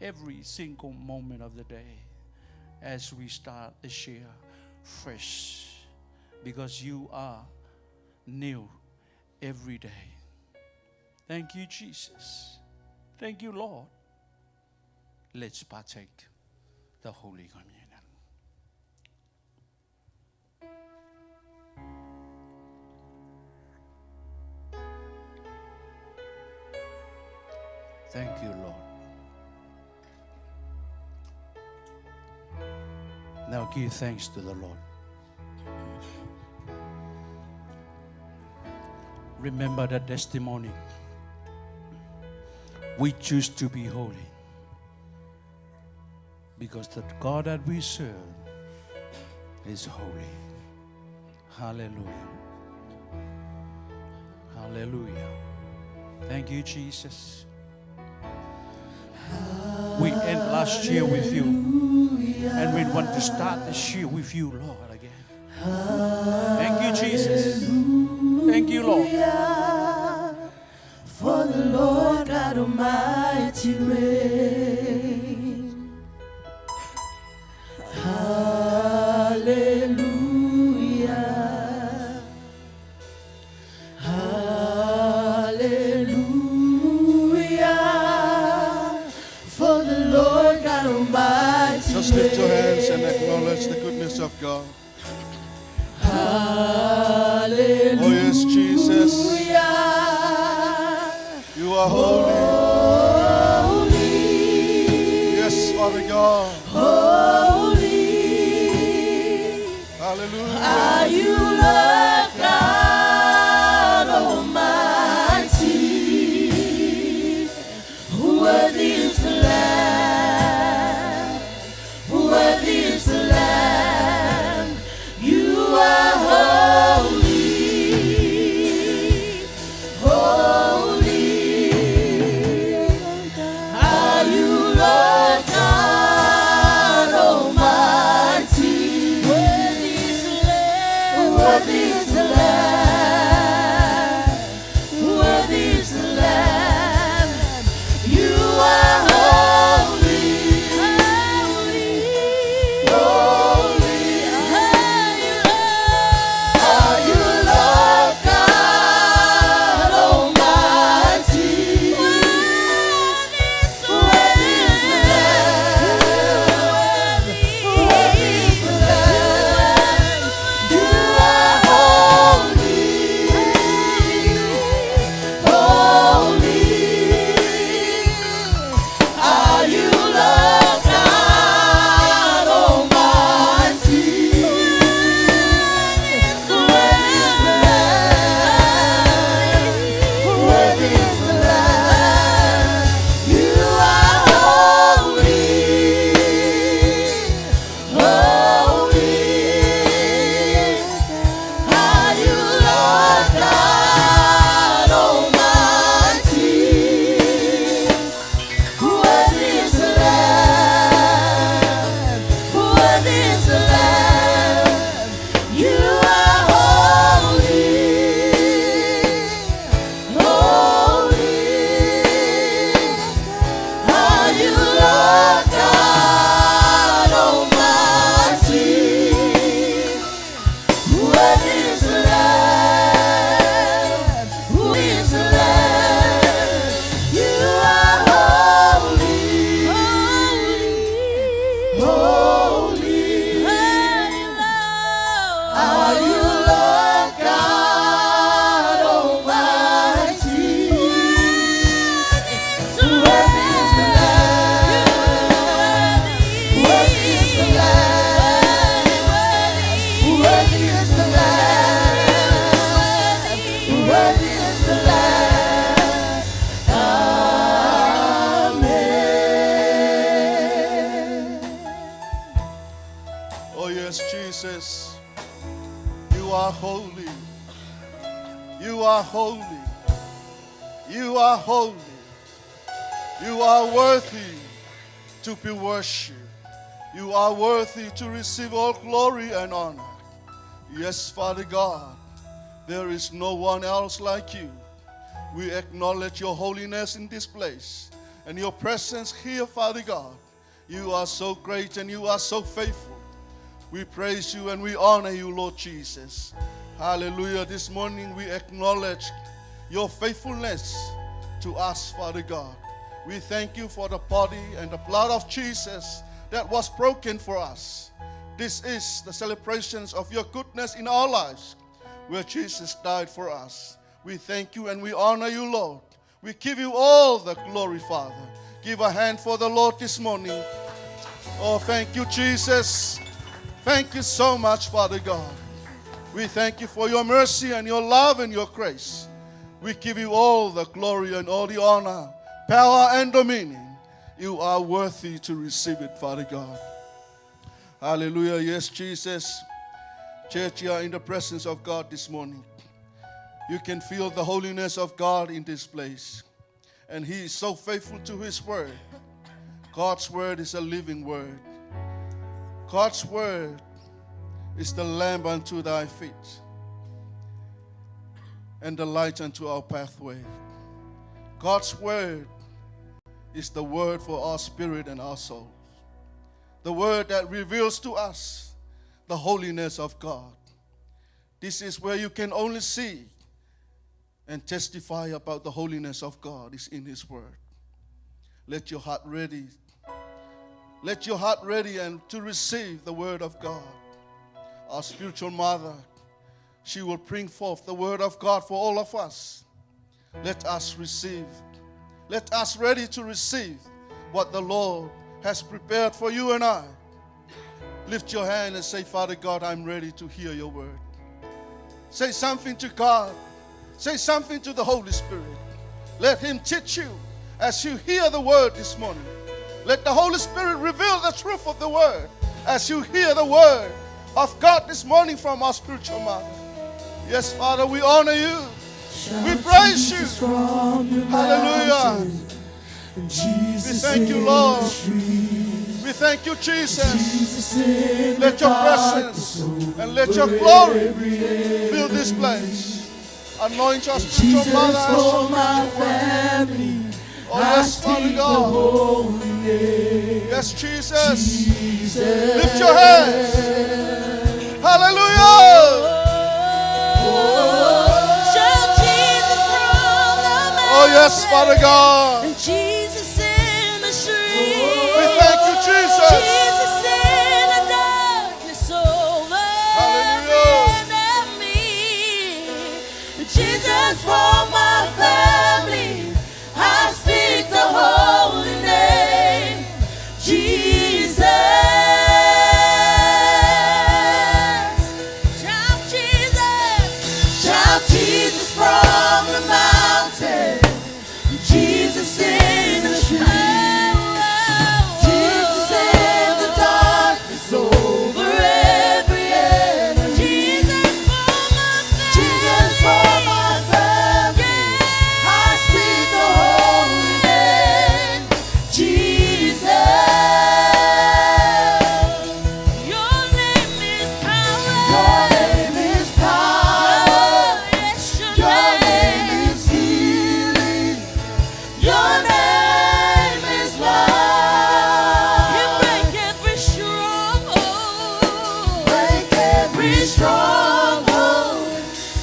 every single moment of the day as we start this year fresh, because you are new every day. Thank you, Jesus. Thank you, Lord. Let's partake the Holy Communion. Thank you, Lord. Now give thanks to the Lord. Remember the testimony. We choose to be holy because the God that we serve is holy. Hallelujah. Hallelujah. Thank you, Jesus. We end last year with you, and we want to start this year with you, Lord, again. Thank you, Jesus. Thank you, Lord. For the Lord God Almighty reigns. Hallelujah. Hallelujah. For the Lord God Almighty Just lift your hands and acknowledge the goodness of God. Hallelujah. Oh yes, Jesus. You are holy. Yes, Father God. Holy Hallelujah. are you, Lord God Almighty. Worthy is the Lamb. Worthy is the Lamb. You are holy. Jesus. You are holy. You are holy. You are holy. You are worthy to be worshipped. You are worthy to receive all glory and honor. Yes, Father God, there is no one else like you. We acknowledge your holiness in this place and your presence here, Father God. You are so great and you are so faithful. We praise you and we honor you, Lord Jesus. Hallelujah. This morning we acknowledge your faithfulness to us, Father God. We thank you for the body and the blood of Jesus that was broken for us. This is the celebrations of your goodness in our lives, where Jesus died for us. We thank you and we honor you, Lord. We give you all the glory, Father. Give a hand for the Lord this morning. Oh, thank you, Jesus. Thank you so much, Father God. We thank you for your mercy and your love and your grace. We give you all the glory and all the honor, power and dominion. You are worthy to receive it, Father God. Hallelujah. Yes, Jesus. Church, you are in the presence of God this morning. You can feel the holiness of God in this place. And He is so faithful to His word. God's word is a living word. God's word is the lamp unto thy feet and the light unto our pathway. God's word is the word for our spirit and our soul. The word that reveals to us the holiness of God. This is where you can only see and testify about the holiness of God is in His word. Let your heart ready. Let your heart ready and to receive the word of God. Our spiritual mother, she will bring forth the word of God for all of us. Let us receive. Let us ready to receive what the Lord has prepared for you and I. Lift your hand and say, Father God, I'm ready to hear your word. Say something to God. Say something to the Holy Spirit. Let Him teach you as you hear the word this morning. Let the Holy Spirit reveal the truth of the word as you hear the word of God this morning from our spiritual mother. Yes, Father, we honor you. We praise you. Hallelujah. We thank you, Lord. We thank you, Jesus. Let your presence and let your glory fill this place. Anoint your spiritual mother. Oh, yes, Father God. Yes, Jesus. Lift your hands. Hallelujah. Oh, yes, Father God. And Jesus in the street. We thank you, Jesus. Jesus in the darkness over every enemy. Jesus for my family. I speak the holy name. Jesus. Shout Jesus. Shout Jesus from the mountain. Jesus in the street. Jesus in the darkness over every enemy. Jesus for my family. I speak the holy name. Jesus. Your name is power. Your name is power. Yes, your name is healing. Your name is love. You break every stronghold. Break every stronghold.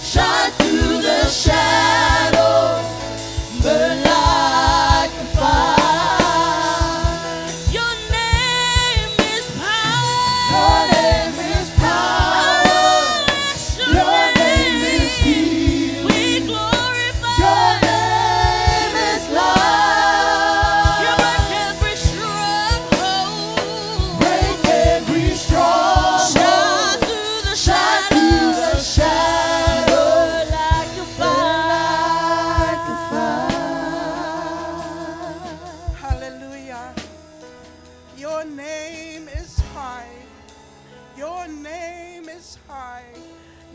Shine through the shadows. Burn like a fire. Your name is power. Your name is power. Your name is healing. We glorify. Your name is love. You break every stronghold. Break every stronghold. Shine through the shadow. Like a fire. Hallelujah. Your name is high. Your name is high.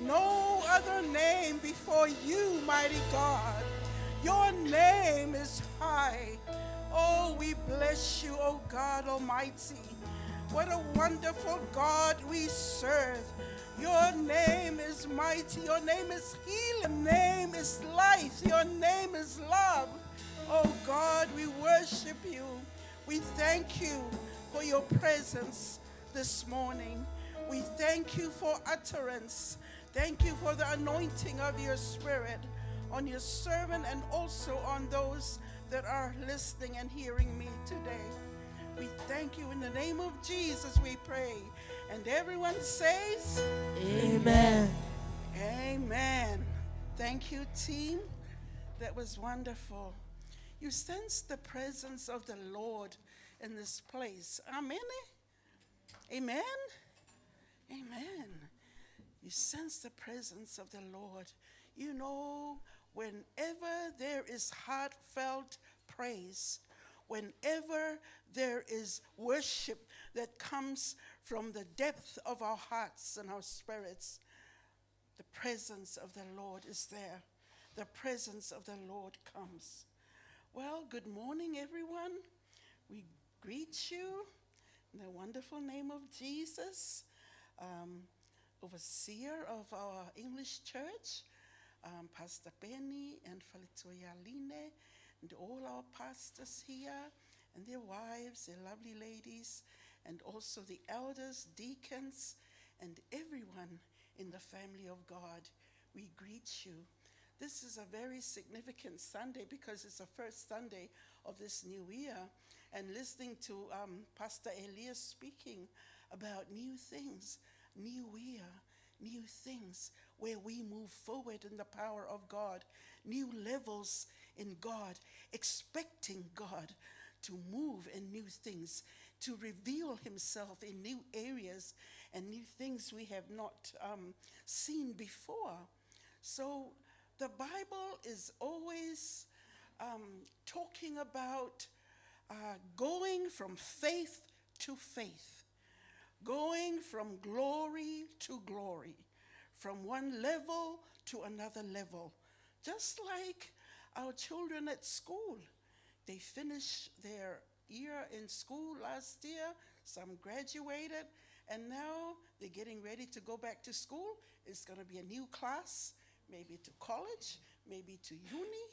No other name before you, mighty God. Your name is high. Oh, we bless you, oh God Almighty. What a wonderful God we serve. Your name is mighty. Your name is healing. Your name is life. Your name is love. Oh God, we worship you. We thank you for your presence this morning. We thank you for utterance. Thank you for the anointing of your Spirit on your servant and also on those that are listening and hearing me today. We thank you in the name of Jesus, we pray. And everyone says, Amen. Amen. Thank you, team. That was wonderful. You sense the presence of the Lord in this place. Amen. Amen. Amen. You sense the presence of the Lord. You know, whenever there is heartfelt praise, whenever there is worship that comes from the depth of our hearts and our spirits, the presence of the Lord is there. The presence of the Lord comes. Well, good morning, everyone. We greet you in the wonderful name of Jesus, overseer of our English church, Pastor Benny and Falitoya Line, and all our pastors here, and their wives, their lovely ladies, and also the elders, deacons, and everyone in the family of God. We greet you. This is a very significant Sunday because it's the first Sunday of this new year, and listening to Pastor Elias speaking about new things, new year, new things where we move forward in the power of God, new levels in God, expecting God to move in new things, to reveal himself in new areas and new things we have not seen before. So the Bible is always talking about going from faith to faith, going from glory to glory, from one level to another level. Just like our children at school. They finished their year in school last year, some graduated, and now they're getting ready to go back to school. It's going to be a new class, maybe to college, maybe to uni.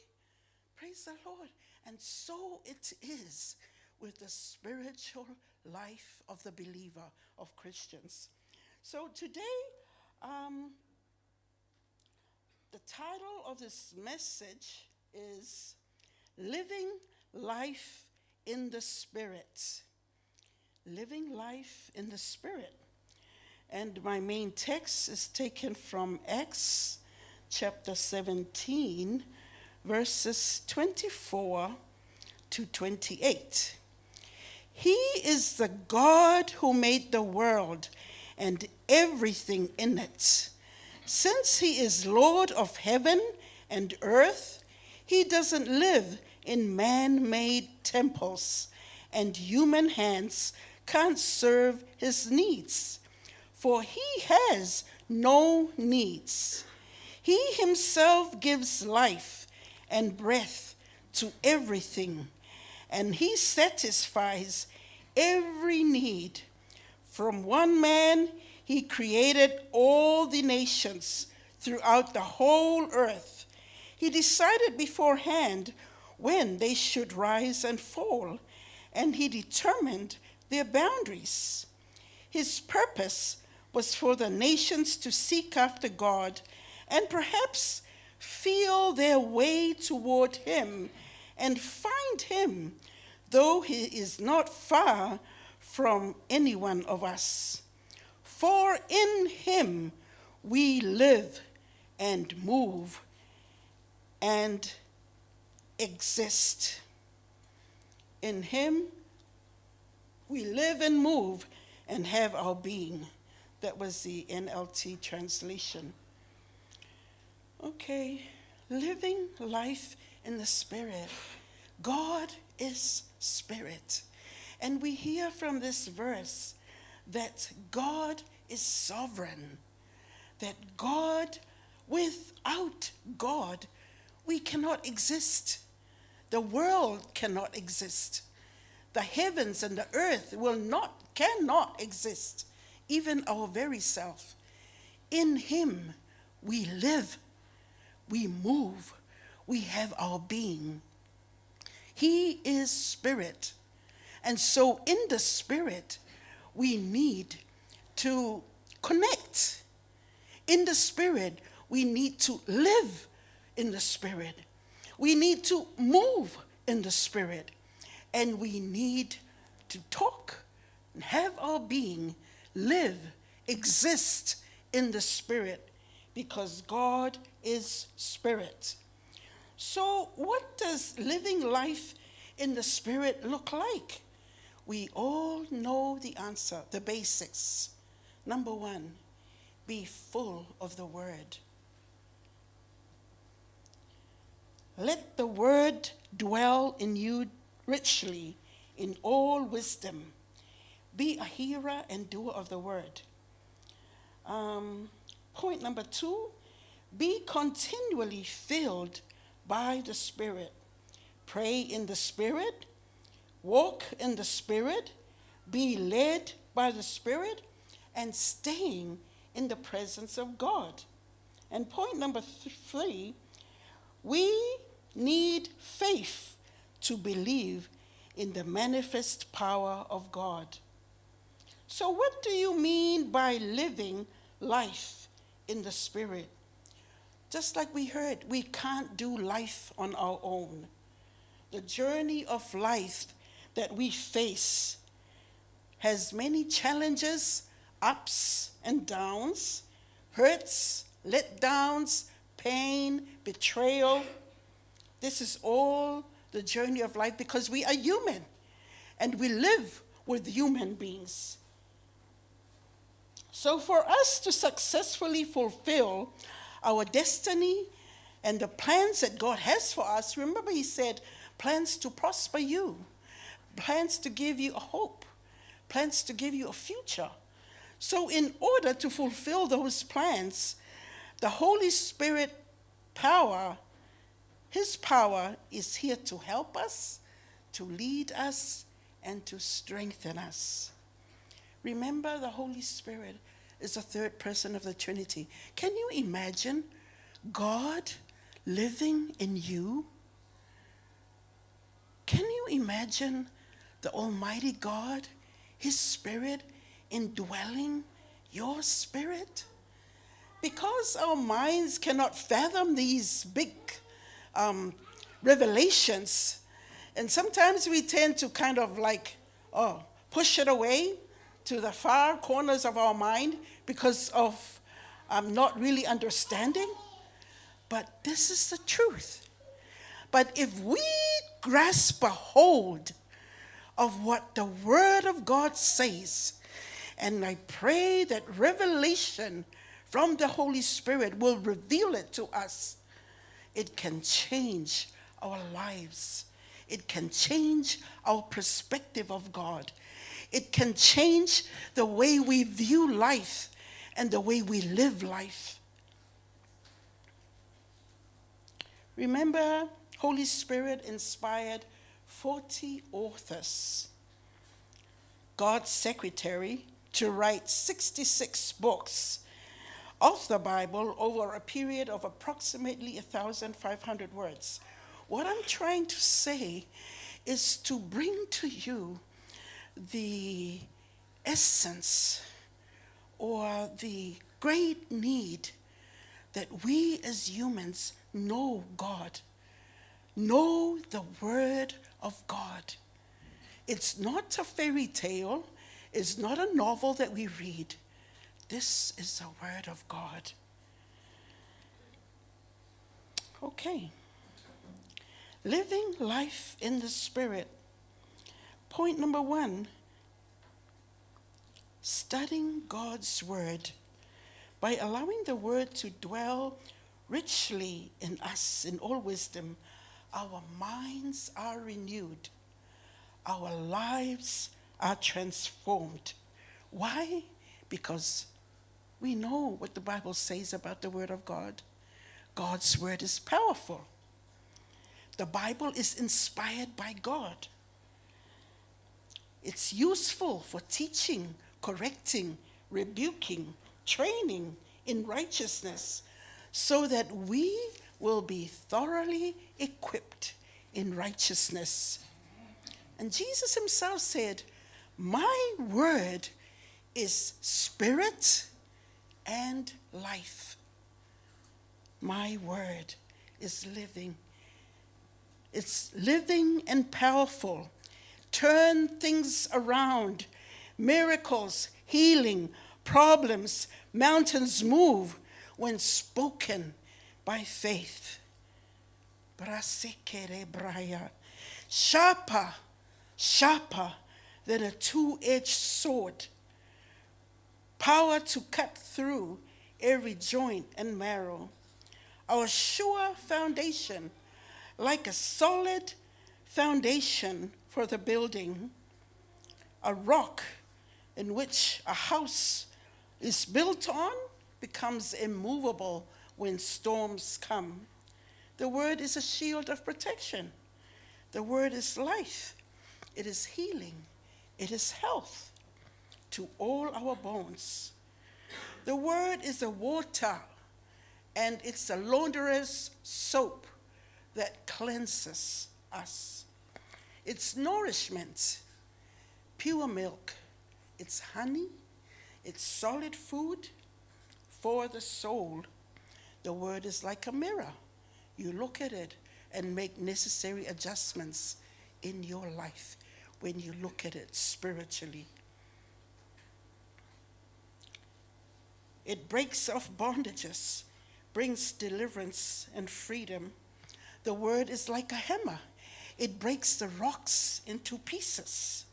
Praise the Lord. And so it is with the spiritual life of the believer, of Christians. So today, the title of this message is Living Life in the Spirit. Living life in the Spirit. And my main text is taken from Acts chapter 17, verses 24 to 28. He is the God who made the world and everything in it. Since he is Lord of heaven and earth, he doesn't live in man-made temples, and human hands can't serve his needs, for he has no needs. He himself gives life and breath to everything, and he satisfies every need. From one man, he created all the nations throughout the whole earth. He decided beforehand when they should rise and fall, and he determined their boundaries. His purpose was for the nations to seek after God and perhaps feel their way toward him and find him, though he is not far from any one of us. For in him we live and move and exist. In him we live and move and have our being. That was the NLT translation. Okay, living life in the Spirit. God is Spirit. And we hear from this verse that God is sovereign. that without God, we cannot exist. The world cannot exist. The heavens and the earth cannot exist, even our very self. In him we live, we move, we have our being. He is spirit. And so in the spirit, we need to connect. In the spirit, we need to live in the spirit. We need to move in the spirit. And we need to talk, have our being, live, exist in the spirit, because God is spirit. So what does living life in the spirit look like? We all know the answer, the basics. Number one, be full of the word. Let the word dwell in you richly in all wisdom. Be a hearer and doer of the word. Point number two, be continually filled by the Spirit. Pray in the Spirit, walk in the Spirit, be led by the Spirit, and staying in the presence of God. And point number three, we need faith to believe in the manifest power of God. So what do you mean by living life in the Spirit? Just like we heard, we can't do life on our own. The journey of life that we face has many challenges, ups and downs, hurts, letdowns, pain, betrayal. This is all the journey of life because we are human and we live with human beings. So for us to successfully fulfill our destiny and the plans that God has for us, remember he said, plans to prosper you, plans to give you a hope, plans to give you a future. So in order to fulfill those plans, the Holy Spirit power, his power is here to help us, to lead us, and to strengthen us. Remember, the Holy Spirit is the third person of the Trinity. Can you imagine God living in you? Can you imagine the Almighty God, his Spirit, indwelling your spirit? Because our minds cannot fathom these big revelations, and sometimes we tend to kind of push it away to the far corners of our mind because of not really understanding. But this is the truth. But if we grasp a hold of what the Word of God says, and I pray that revelation from the Holy Spirit will reveal it to us, it can change our lives. It can change our perspective of God. It can change the way we view life and the way we live life. Remember, Holy Spirit inspired 40 authors, God's secretary, to write 66 books of the Bible over a period of approximately 1,500 words. What I'm trying to say is to bring to you the essence or the great need that we as humans know God, know the Word of God. It's not a fairy tale, it's not a novel that we read. This is the Word of God. Okay. Living life in the Spirit. Point number one, studying God's Word. By allowing the Word to dwell richly in us in all wisdom, our minds are renewed. Our lives are transformed. Why? Because We know what the Bible says about the Word of God. God's Word is powerful. The Bible is inspired by God. It's useful for teaching, correcting, rebuking, training in righteousness, so that we will be thoroughly equipped in righteousness. And Jesus himself said, "My word is spirit and life." My word is living. It's living and powerful. Turn things around. Miracles, healing, problems, mountains move when spoken by faith. Sharper, sharper than a two-edged sword. Power to cut through every joint and marrow. Our sure foundation, like a solid foundation for the building, a rock in which a house is built on becomes immovable when storms come. The word is a shield of protection. The word is life. It is healing. It is health to all our bones. The word is a water, and it's a launderer's soap that cleanses us. It's nourishment, pure milk. It's honey. It's solid food for the soul. The word is like a mirror. You look at it and make necessary adjustments in your life when you look at it spiritually. It breaks off bondages, brings deliverance and freedom. The word is like a hammer. It breaks the rocks into pieces.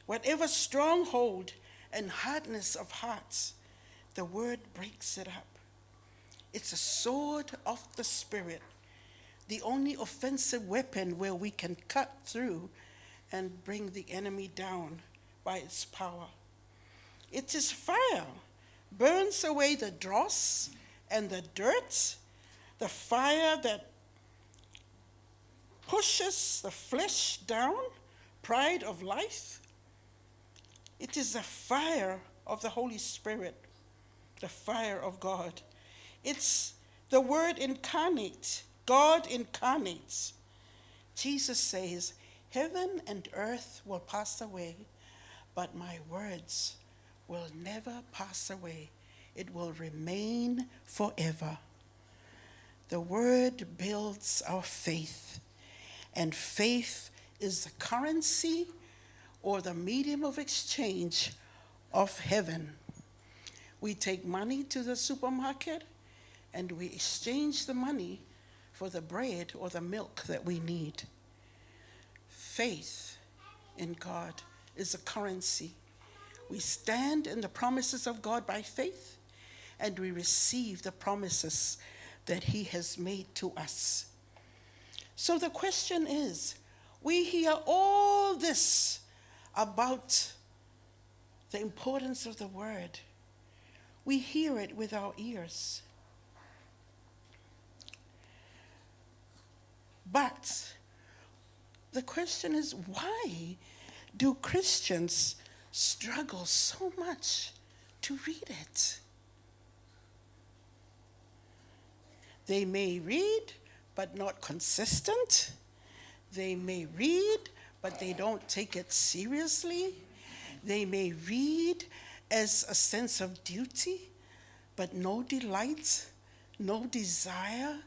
Whatever stronghold and hardness of hearts, the word breaks it up. It's a sword of the Spirit, the only offensive weapon where we can cut through and bring the enemy down by its power. It is fire, burns away the dross and the dirt, the fire that pushes the flesh down, pride of life. It is the fire of the Holy Spirit, the fire of God. It's the word incarnate. God incarnates. Jesus says, "Heaven and earth will pass away, but my words will never pass away. It will remain forever." The word builds our faith, and faith is the currency or the medium of exchange of heaven. We take money to the supermarket and we exchange the money for the bread or the milk that we need. Faith in God is a currency. We stand in the promises of God by faith, and we receive the promises that He has made to us. So the question is, we hear all this about the importance of the word. We hear it with our ears. But the question is, why do Christians struggle so much to read it? They may read, but not consistent. They may read, but they don't take it seriously. They may read as a sense of duty, but no delight, no desire,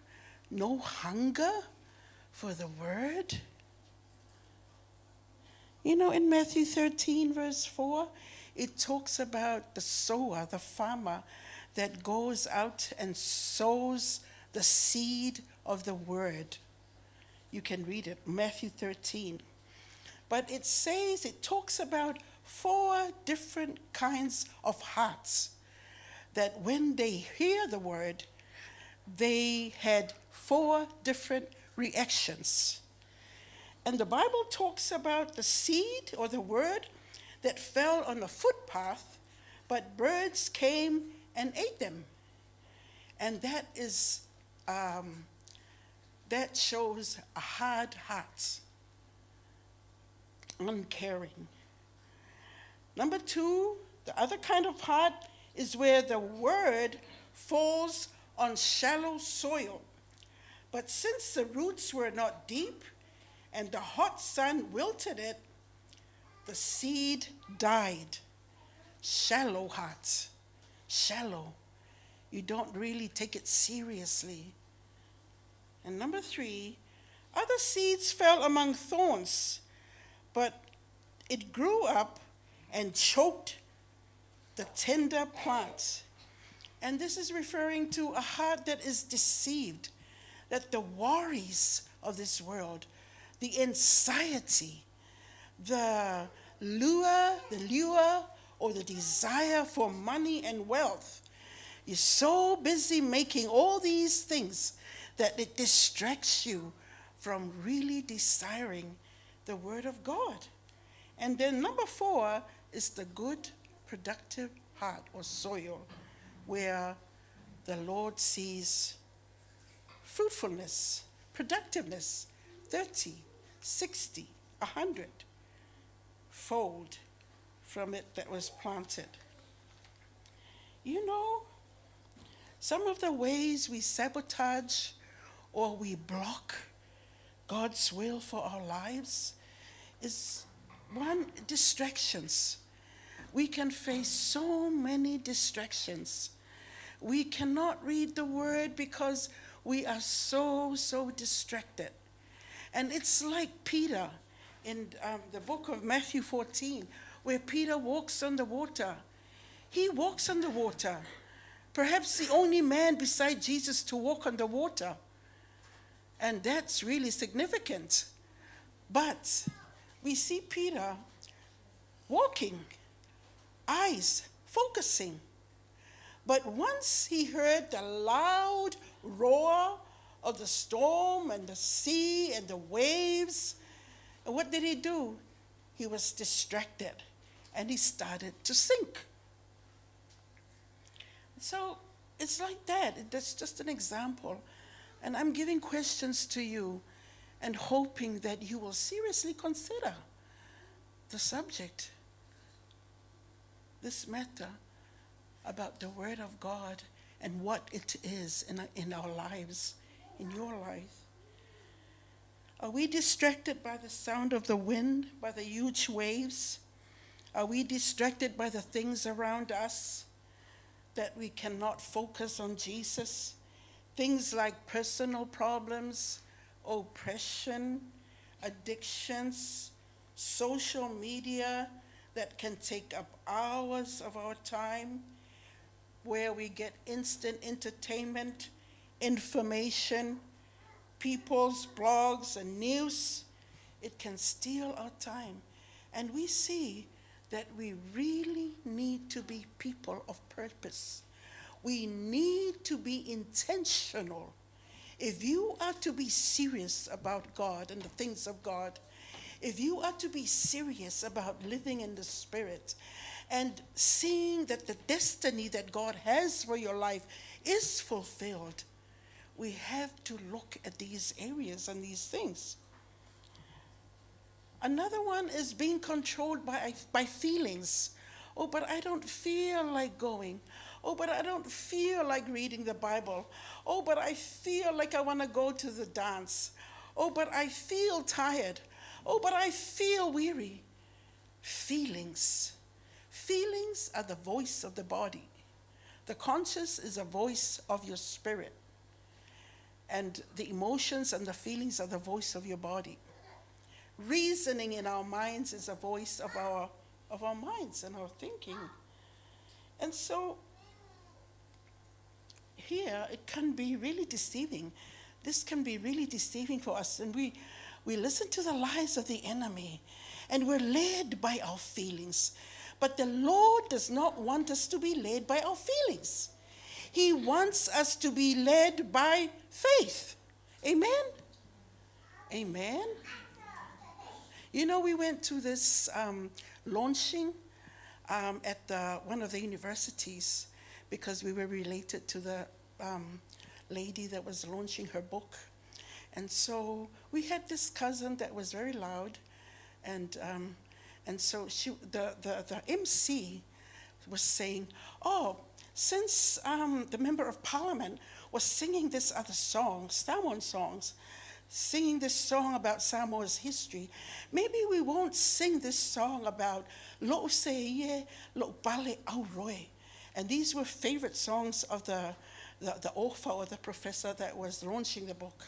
no hunger for the word. You know, in Matthew 13, verse 4, it talks about the sower, the farmer, that goes out and sows the seed of the word. You can read it, Matthew 13. But it says, it talks about 4 different kinds of hearts, that when they hear the word, they had 4 different reactions. And the Bible talks about the seed or the word that fell on the footpath, but birds came and ate them. And that is, that shows a hard heart, uncaring. Number two, the other kind of heart is where the word falls on shallow soil. But since the roots were not deep and the hot sun wilted it, the seed died. Shallow heart, shallow. You don't really take it seriously. And number three, other seeds fell among thorns, but it grew up and choked the tender plant. And this is referring to a heart that is deceived, that the worries of this world, the anxiety, the lure or the desire for money and wealth, you're so busy making all these things that it distracts you from really desiring the Word of God. And then number four is the good, productive heart or soil, where the Lord sees fruitfulness, productiveness, 30, 60, 100 fold from it that was planted. You know, some of the ways we sabotage or we block God's will for our lives is one, distractions. We can face so many distractions. We cannot read the word because we are so distracted. And it's like Peter in the book of Matthew 14, where Peter walks on the water. He walks on the water. Perhaps the only man beside Jesus to walk on the water. And that's really significant. But we see Peter walking, eyes focusing. But once he heard the loud roar of the storm and the sea and the waves, what did he do? He was distracted and he started to sink. So it's like that. That's just an example. And I'm giving questions to you and hoping that you will seriously consider the subject, this matter about the Word of God and what it is in our lives, in your life. Are we distracted by the sound of the wind, by the huge waves? Are we distracted by the things around us that we cannot focus on Jesus? Things like personal problems, oppression, addictions, social media that can take up hours of our time, where we get instant entertainment, information, people's blogs and news. It can steal our time. And we see that we really need to be people of purpose. We need to be intentional. If you are to be serious about God and the things of God, if you are to be serious about living in the Spirit and seeing that the destiny that God has for your life is fulfilled, we have to look at these areas and these things. Another one is being controlled by feelings. Oh, but I don't feel like going. Oh, but I don't feel like reading the Bible. Oh, but I feel like I want to go to the dance. Oh, but I feel tired. Oh, but I feel weary. Feelings. Feelings are the voice of the body. The conscious is a voice of your spirit. And the emotions and the feelings are the voice of your body. Reasoning in our minds is a voice of our minds and our thinking. And so here it can be really deceiving. This can be really deceiving for us. And we listen to the lies of the enemy and we're led by our feelings. But the Lord does not want us to be led by our feelings. He wants us to be led by faith. Amen? Amen. You know, we went to this launching at one of the universities because we were related to the lady that was launching her book. And so we had this cousin that was very loud, and so the MC was saying, oh, since the member of parliament was singing this other song, Samoan songs, singing this song about Samoa's history, maybe we won't sing this song about Lo Seie, Lo Pale Auroe. And these were favorite songs of the author or the professor that was launching the book.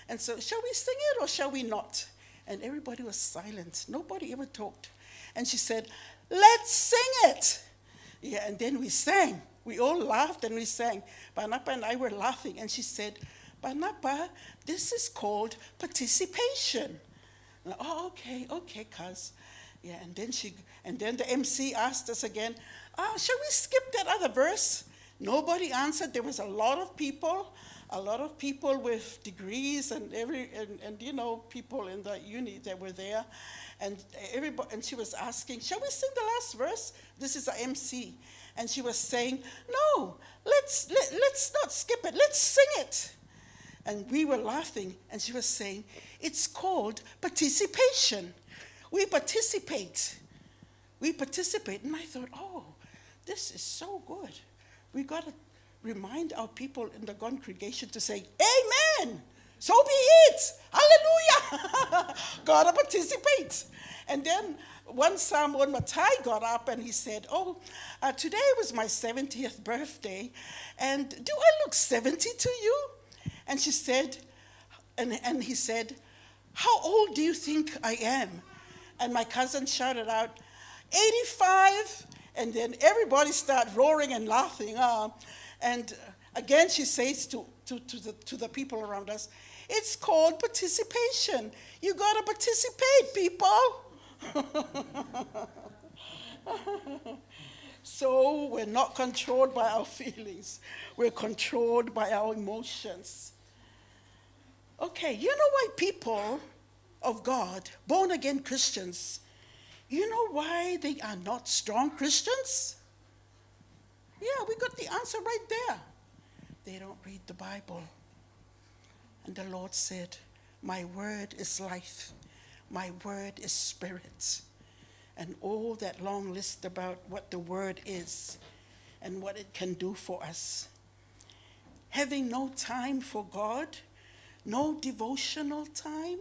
And so, shall we sing it or shall we not? And everybody was silent. Nobody ever talked. And she said, let's sing it. Yeah, and then we sang. We all laughed and we sang. Banapa and I were laughing. And she said, Banapa, this is called participation. And, oh, okay, cuz. Yeah, and then the MC asked us again, shall we skip that other verse? Nobody answered. There was a lot of people with degrees and people in the uni that were there, and everybody. And she was asking, "Shall we sing the last verse?" This is the MC, and she was saying, "No, let's not skip it. Let's sing it." And we were laughing, and she was saying, "It's called participation. We participate. We participate." And I thought, "Oh, this is so good. We got to remind our people in the congregation to say, amen, so be it, hallelujah, gotta participate." And then one Samoan Matai got up and he said, today was my 70th birthday, and do I look 70 to you? And she said, and he said, how old do you think I am? And my cousin shouted out, 85. And then everybody started roaring and laughing. And again, she says to the people around us, it's called participation. You got to participate, people. So we're not controlled by our feelings. We're controlled by our emotions. Okay, you know why people of God, born-again Christians, you know why they are not strong Christians? Yeah, we got the answer right there. They don't read the Bible. And the Lord said, my word is life. My word is spirit. And all that long list about what the word is and what it can do for us. Having no time for God, no devotional time.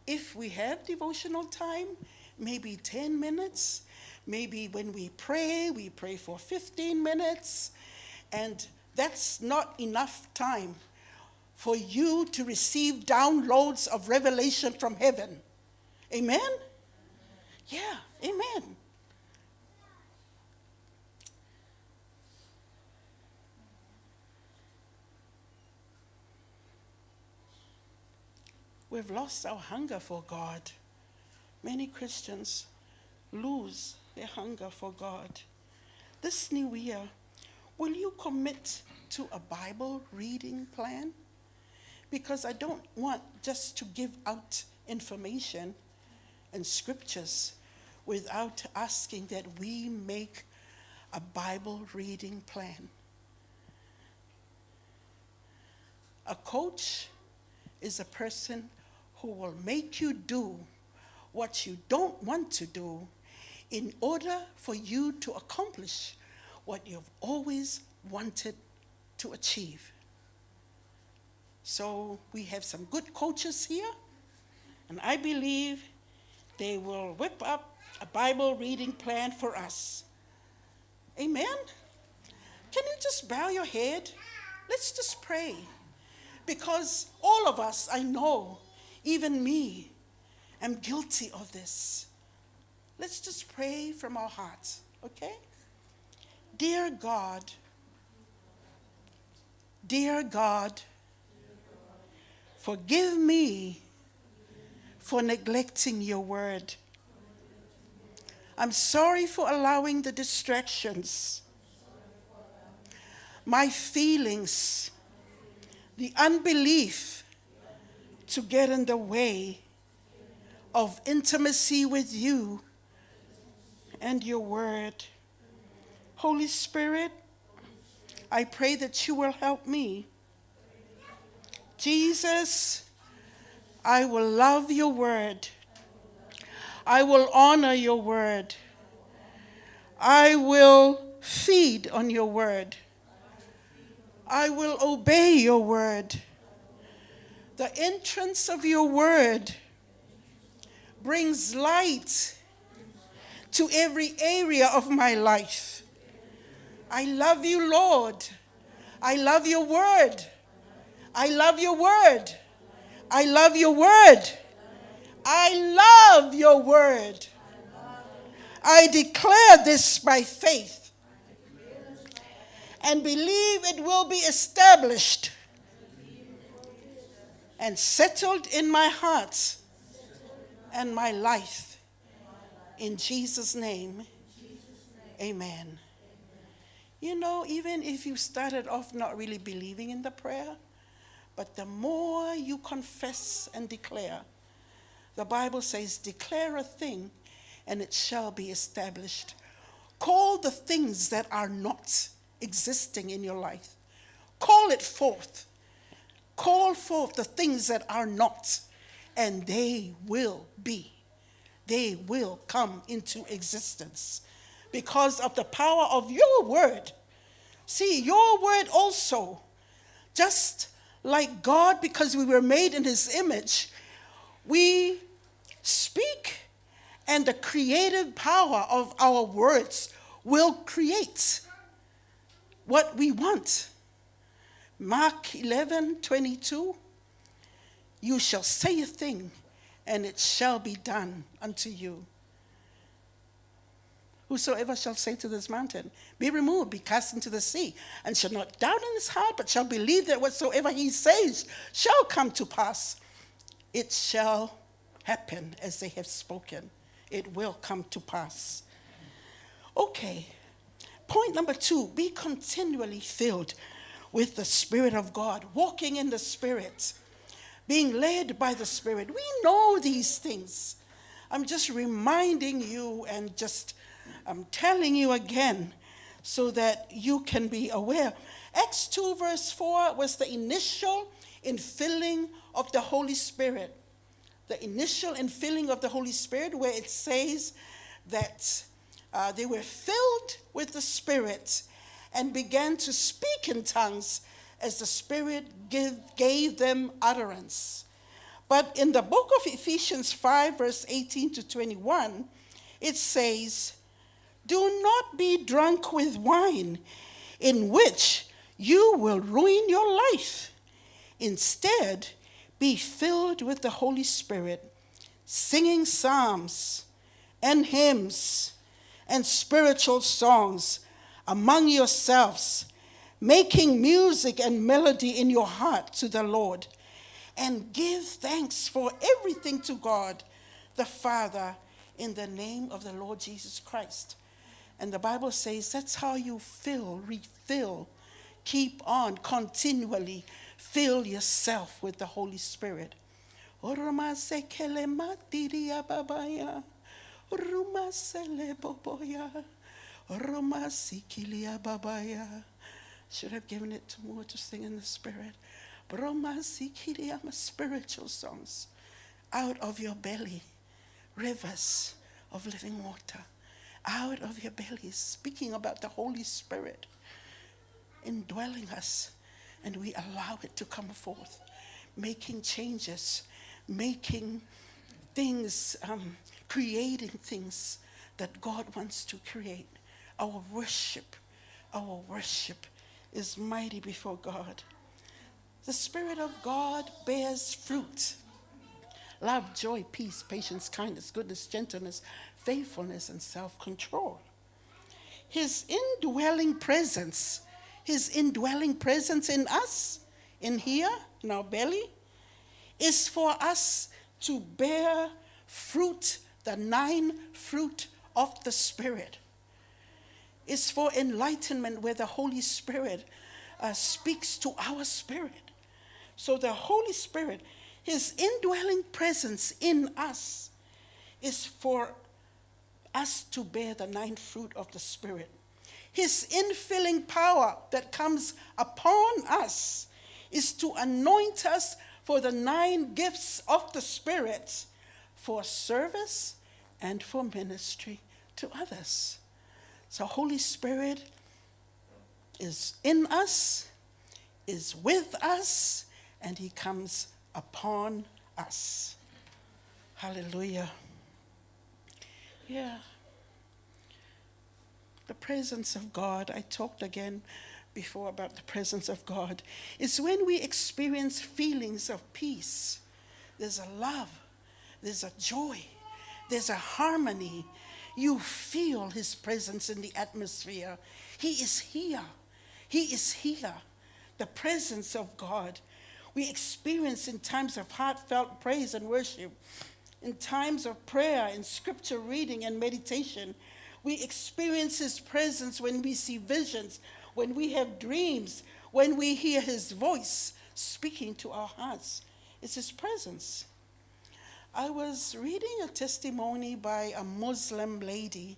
If we have devotional time, maybe 10 minutes, maybe when we pray for 15 minutes, and that's not enough time for you to receive downloads of revelation from heaven. Amen? Yeah, amen. We've lost our hunger for God. Many Christians lose their hunger for God. This new year, will you commit to a Bible reading plan? Because I don't want just to give out information and scriptures without asking that we make a Bible reading plan. A coach is a person who will make you do what you don't want to do in order for you to accomplish what you've always wanted to achieve. So we have some good coaches here, and I believe they will whip up a Bible reading plan for us. Amen? Can you just bow your head? Let's just pray. Because all of us, I know, even me, am guilty of this. Let's just pray from our hearts, okay? Dear God, forgive me for neglecting your word. I'm sorry for allowing the distractions, my feelings, the unbelief to get in the way of intimacy with you and your word. Holy Spirit, I pray that you will help me. Jesus, I will love your word. I will honor your word. I will feed on your word. I will obey your word. The entrance of your word brings light to every area of my life. I love you, Lord. I love your word. I love your word. I love your word. I love your word. I declare this by faith and believe it will be established and settled in my heart and my life. In Jesus' name, amen. You know, even if you started off not really believing in the prayer, but the more you confess and declare, the Bible says, declare a thing and it shall be established. Call the things that are not existing in your life. Call it forth. Call forth the things that are not, and they will be. They will come into existence because of the power of your word. See, your word also, just like God, because we were made in his image, we speak, and the creative power of our words will create what we want. Mark 11:22, you shall say a thing, and it shall be done unto you. Whosoever shall say to this mountain, be removed, be cast into the sea, and shall not doubt in his heart, but shall believe that whatsoever he says shall come to pass, it shall happen as they have spoken. It will come to pass. Okay, point number 2, be continually filled with the Spirit of God, walking in the Spirit, being led by the Spirit. We know these things. I'm just reminding you and I'm telling you again so that you can be aware. Acts 2 verse 4 was the initial infilling of the Holy Spirit. The initial infilling of the Holy Spirit, where it says that they were filled with the Spirit and began to speak in tongues as the Spirit gave them utterance. But in the book of Ephesians 5, verse 18 to 21, it says, do not be drunk with wine, in which you will ruin your life. Instead, be filled with the Holy Spirit, singing psalms and hymns and spiritual songs among yourselves, making music and melody in your heart to the Lord, and give thanks for everything to God the Father in the name of the Lord Jesus Christ. And the Bible says that's how you refill, keep on, continually fill yourself with the Holy Spirit. Should have given it to more to sing in the Spirit. Spiritual songs. Out of your belly, rivers of living water. Out of your belly, speaking about the Holy Spirit indwelling us, and we allow it to come forth, making changes, making things, creating things that God wants to create. Our worship is mighty before God. The Spirit of God bears fruit: love, joy, peace, patience, kindness, goodness, gentleness, faithfulness, and self-control. His indwelling presence in us, in here, in our belly, is for us to bear fruit, the 9 fruit of the Spirit. It's for enlightenment, where the Holy Spirit speaks to our spirit. So the Holy Spirit, his indwelling presence in us, is for us to bear the 9 fruit of the Spirit. His infilling power that comes upon us is to anoint us for the 9 gifts of the Spirit, for service and for ministry to others. So Holy Spirit is in us, is with us, and he comes upon us. Hallelujah. Yeah. The presence of God, I talked again before about the presence of God. It's when we experience feelings of peace. There's a love, there's a joy, there's a harmony. You feel his presence in the atmosphere. He is here. He is here. The presence of God. We experience in times of heartfelt praise and worship, in times of prayer and scripture reading and meditation. We experience his presence when we see visions, when we have dreams, when we hear his voice speaking to our hearts. It's his presence. I was reading a testimony by a Muslim lady,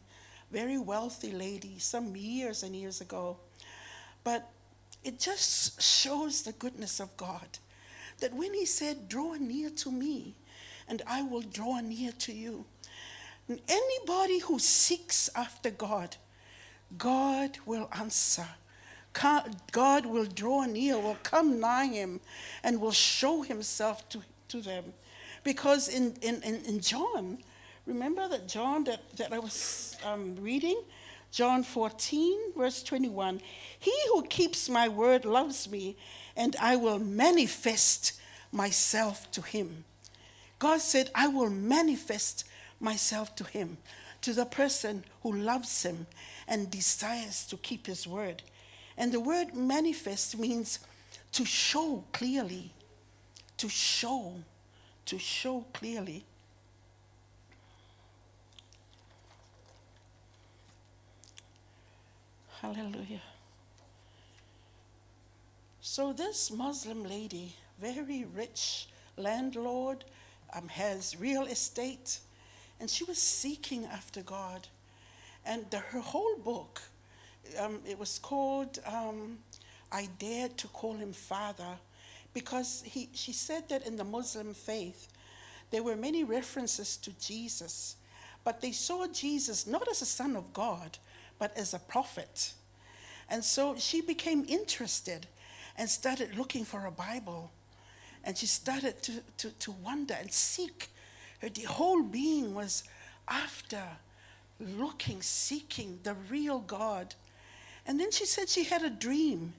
very wealthy lady, some years and years ago. But it just shows the goodness of God. That when he said, draw near to me, and I will draw near to you. And anybody who seeks after God, God will answer. God will draw near, will come nigh him, and will show himself to them. Because in John, remember that John that I was reading? John 14, verse 21. He who keeps my word loves me, and I will manifest myself to him. God said, I will manifest myself to him, to the person who loves him and desires to keep his word. And the word manifest means to show clearly, to show clearly. Hallelujah. So this Muslim lady, very rich landlord, has real estate, and she was seeking after God. And her whole book, it was called I Dared to Call Him Father, because she said that in the Muslim faith, there were many references to Jesus, but they saw Jesus not as a son of God, but as a prophet. And so she became interested and started looking for a Bible. And she started to wonder and seek. Her whole being was after looking, seeking the real God. And then she said she had a dream.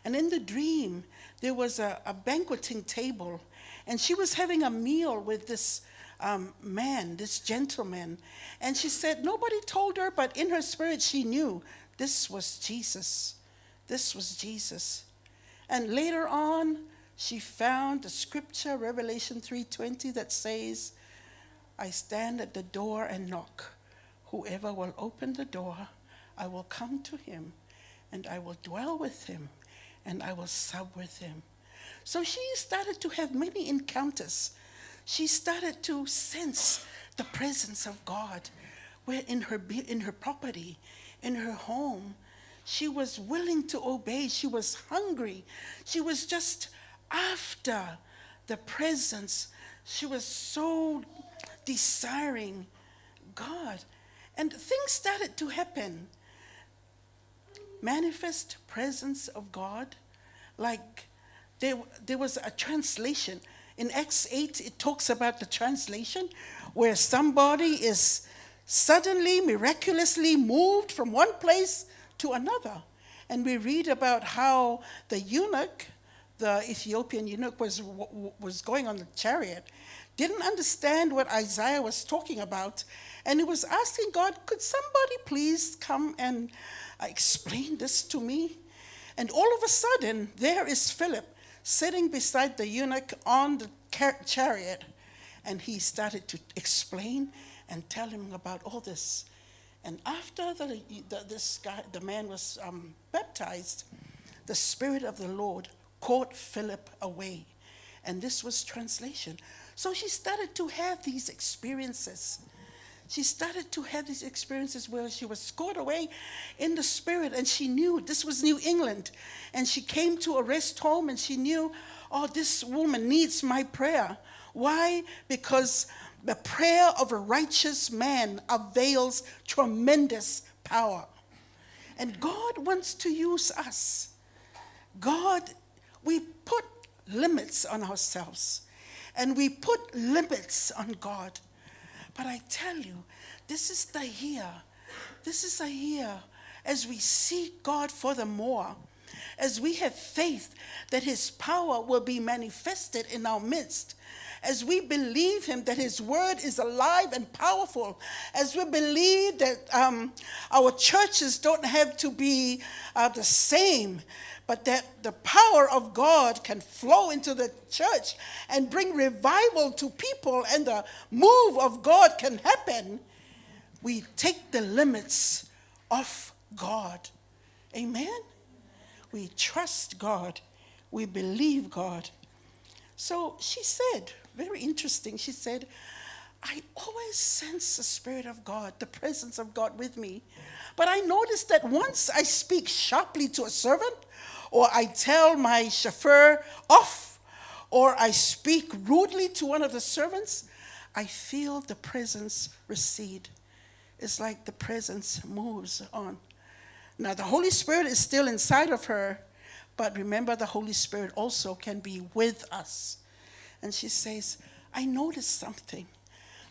And in the dream, there was a banqueting table. And she was having a meal with this man, this gentleman. And she said nobody told her, but in her spirit she knew this was Jesus. This was Jesus. And later on, she found the scripture, Revelation 3:20, that says, I stand at the door and knock. Whoever will open the door, I will come to him, and I will dwell with him, and I will sup with him. So she started to have many encounters. She started to sense the presence of God, where in her property, in her home, she was willing to obey. She was hungry. She was just after the presence. She was so desiring God. And things started to happen. Manifest presence of God. Like there was a translation. In Acts 8, it talks about the translation where somebody is suddenly, miraculously moved from one place to another. And we read about how the eunuch, the Ethiopian eunuch, was going on the chariot, didn't understand what Isaiah was talking about, and he was asking God, could somebody please come and explain this to me? And all of a sudden, there is Philip sitting beside the eunuch on the chariot, and he started to explain and tell him about all this. And after the man was baptized, the Spirit of the Lord caught Philip away. And this was translation. So she started to have these experiences. she started to have these experiences where she was scored away in the spirit, and she knew this was New England. And she came to a rest home, and she knew, oh, this woman needs my prayer. Why? Because the prayer of a righteous man avails tremendous power. And God wants to use us. God, we put limits on ourselves, and we put limits on God. But I tell you, this is the year. This is a year as we seek God for the more, as we have faith that his power will be manifested in our midst, as we believe him that his word is alive and powerful, as we believe that our churches don't have to be the same, but that the power of God can flow into the church and bring revival to people, and the move of God can happen, we take the limits off God. Amen? We trust God. We believe God. So she said, very interesting, she said, I always sense the Spirit of God, the presence of God with me. But I noticed that once I speak sharply to a servant, or I tell my chauffeur off, or I speak rudely to one of the servants, I feel the presence recede. It's like the presence moves on. Now, the Holy Spirit is still inside of her, but remember, the Holy Spirit also can be with us. And she says, I noticed something.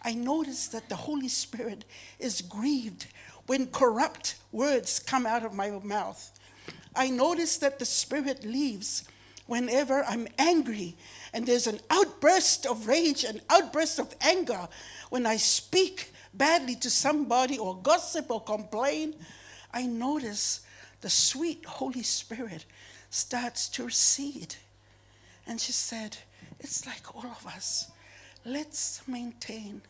I noticed that the Holy Spirit is grieved when corrupt words come out of my mouth. I notice that the Spirit leaves whenever I'm angry, and there's an outburst of rage, an outburst of anger when I speak badly to somebody or gossip or complain. I notice the sweet Holy Spirit starts to recede. And she said, it's like all of us. Let's maintain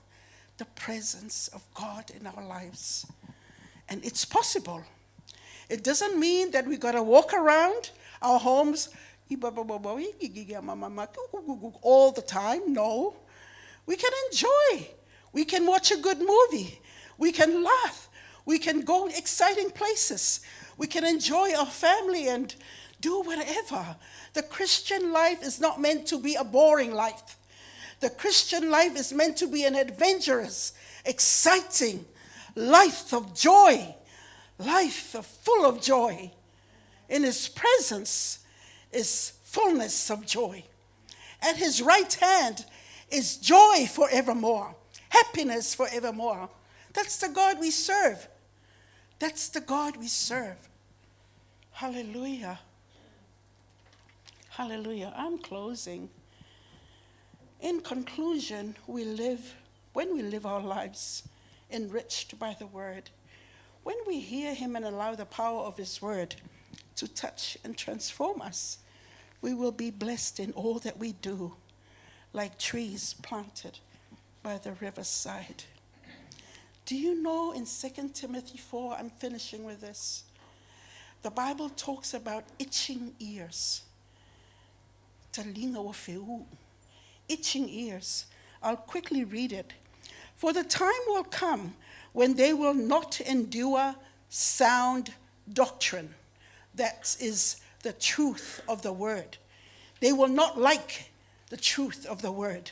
the presence of God in our lives. And it's possible. It doesn't mean that we got to walk around our homes all the time. No. We can enjoy. We can watch a good movie. We can laugh. We can go exciting places. We can enjoy our family and do whatever. The Christian life is not meant to be a boring life. The Christian life is meant to be an adventurous, exciting life of joy. Life full of joy. In his presence is fullness of joy. At his right hand is joy forevermore, happiness forevermore. That's the God we serve. That's the God we serve. Hallelujah. Hallelujah. I'm closing. In conclusion, when we live our lives enriched by the word, when we hear him and allow the power of his word to touch and transform us, we will be blessed in all that we do, like trees planted by the riverside. Do you know in 2 Timothy 4, I'm finishing with this, the Bible talks about itching ears. Itching ears. I'll quickly read it. For the time will come when they will not endure sound doctrine. That is the truth of the word. They will not like the truth of the word.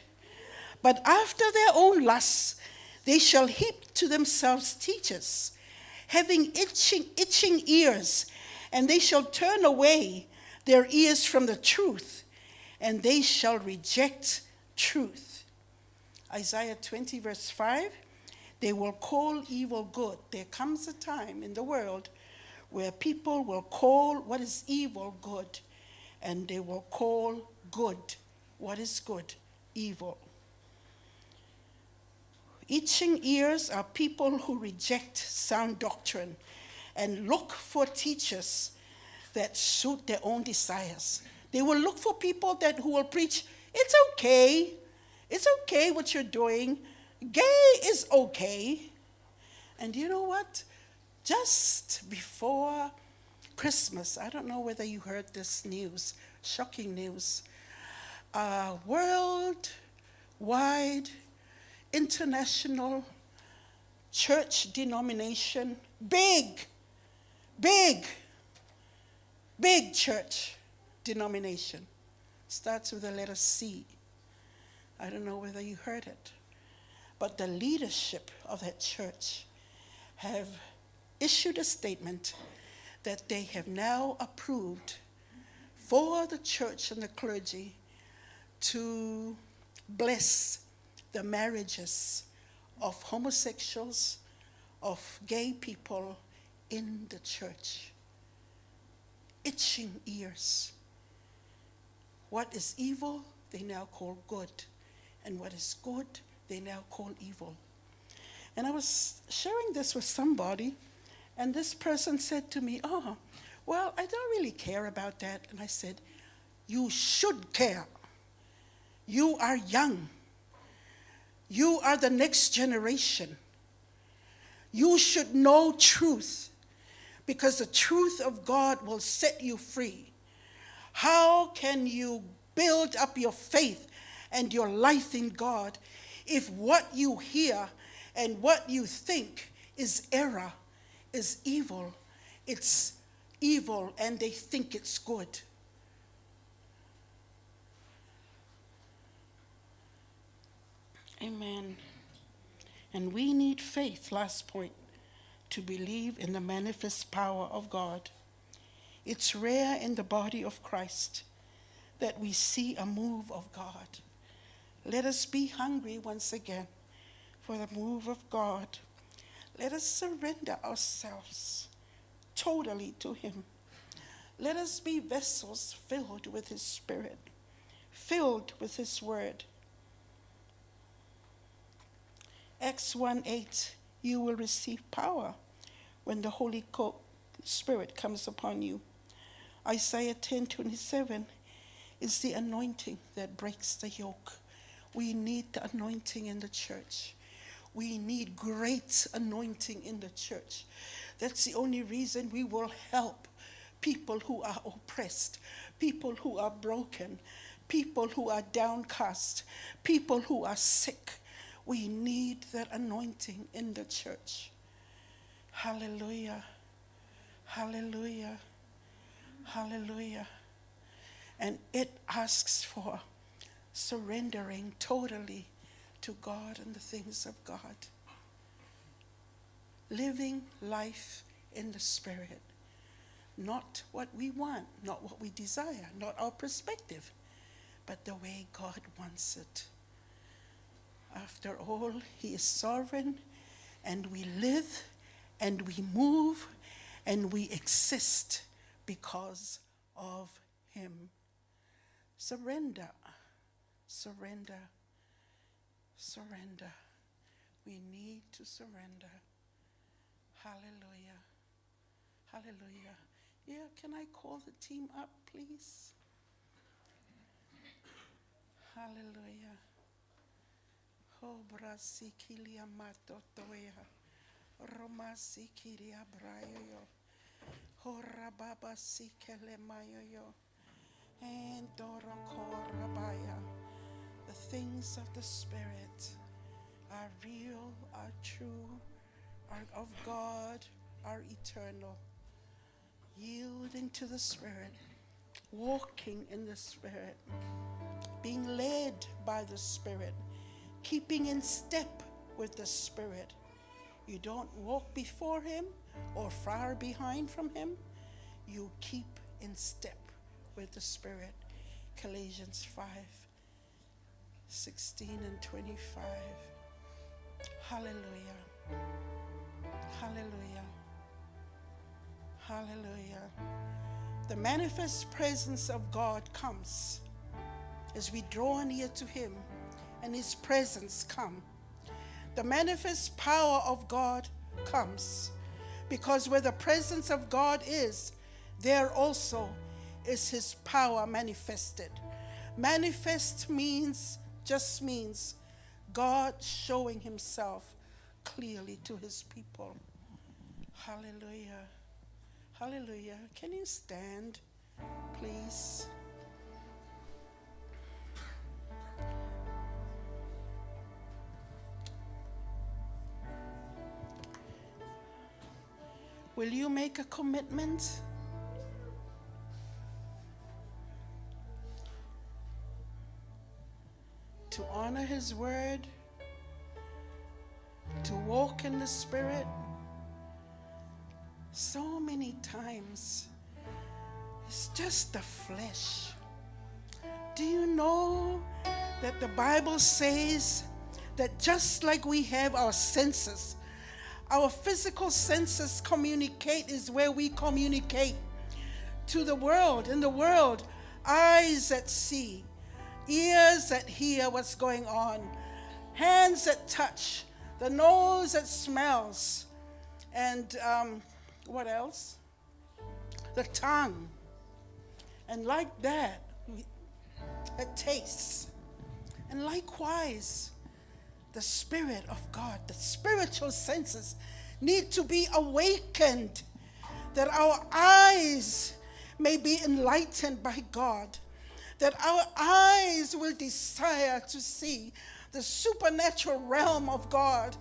But after their own lusts, they shall heap to themselves teachers, having itching ears, and they shall turn away their ears from the truth, and they shall reject truth. Isaiah 20 verse 5, they will call evil good. There comes a time in the world where people will call what is evil good, and they will call good, what is good, evil. Itching ears are people who reject sound doctrine and look for teachers that suit their own desires. They will look for people who will preach, it's okay what you're doing, gay is okay. And you know what? Just before Christmas, I don't know whether you heard this news, shocking news, worldwide, international church denomination, big church denomination. Starts with the letter C. I don't know whether you heard it. But the leadership of that church have issued a statement that they have now approved for the church and the clergy to bless the marriages of homosexuals, of gay people in the church. Itching ears. What is evil, they now call good. And what is good, they now call evil. And I was sharing this with somebody, and this person said to me, "Oh, well, I don't really care about that." And I said, "You should care. You are young. You are the next generation. You should know truth, because the truth of God will set you free. How can you build up your faith and your life in God if what you hear and what you think is error, is evil? It's evil and they think it's good." Amen. And we need faith, last point, to believe in the manifest power of God. It's rare in the body of Christ that we see a move of God. Let us be hungry once again for the move of God. Let us surrender ourselves totally to Him. Let us be vessels filled with His Spirit, filled with His Word. Acts 1:8, you will receive power when the Holy Spirit comes upon you. Isaiah 10:27 is the anointing that breaks the yoke. We need the anointing in the church. We need great anointing in the church. That's the only reason we will help people who are oppressed, people who are broken, people who are downcast, people who are sick. We need that anointing in the church. Hallelujah. Hallelujah. Hallelujah. And it asks for surrendering totally to God and the things of God. Living life in the Spirit. Not what we want, not what we desire, not our perspective, but the way God wants it. After all, He is sovereign, and we live, and we move, and we exist because of Him. Surrender, surrender, surrender. We need to surrender. Hallelujah. Hallelujah. Yeah, can I call the team up, please? Hallelujah. Oh, brasikilia matotoya. Romasikilia brayo. Oh, rababa sikele mayo. And dorokorabaya. The things of the Spirit are real, are true, are of God, are eternal. Yielding to the Spirit, walking in the Spirit, being led by the Spirit, keeping in step with the Spirit. You don't walk before Him or far behind from Him. You keep in step with the Spirit. Galatians 5:16 and 25. Hallelujah. Hallelujah. Hallelujah. The manifest presence of God comes as we draw near to Him and His presence comes. The manifest power of God comes because where the presence of God is, there also is His power manifested. Manifest just means God showing Himself clearly to His people. Hallelujah. Hallelujah. Can you stand, please? Will you make a commitment? To honor His word, to walk in the Spirit. So many times, it's just the flesh. Do you know that the Bible says that just like we have our senses, our physical senses communicate is where we communicate to the world. In the world, eyes that see, ears that hear what's going on, hands that touch, the nose that smells, and what else? The tongue. And like that, it tastes. And likewise, the Spirit of God, the spiritual senses need to be awakened, that our eyes may be enlightened by God, that our eyes will desire to see the supernatural realm of God.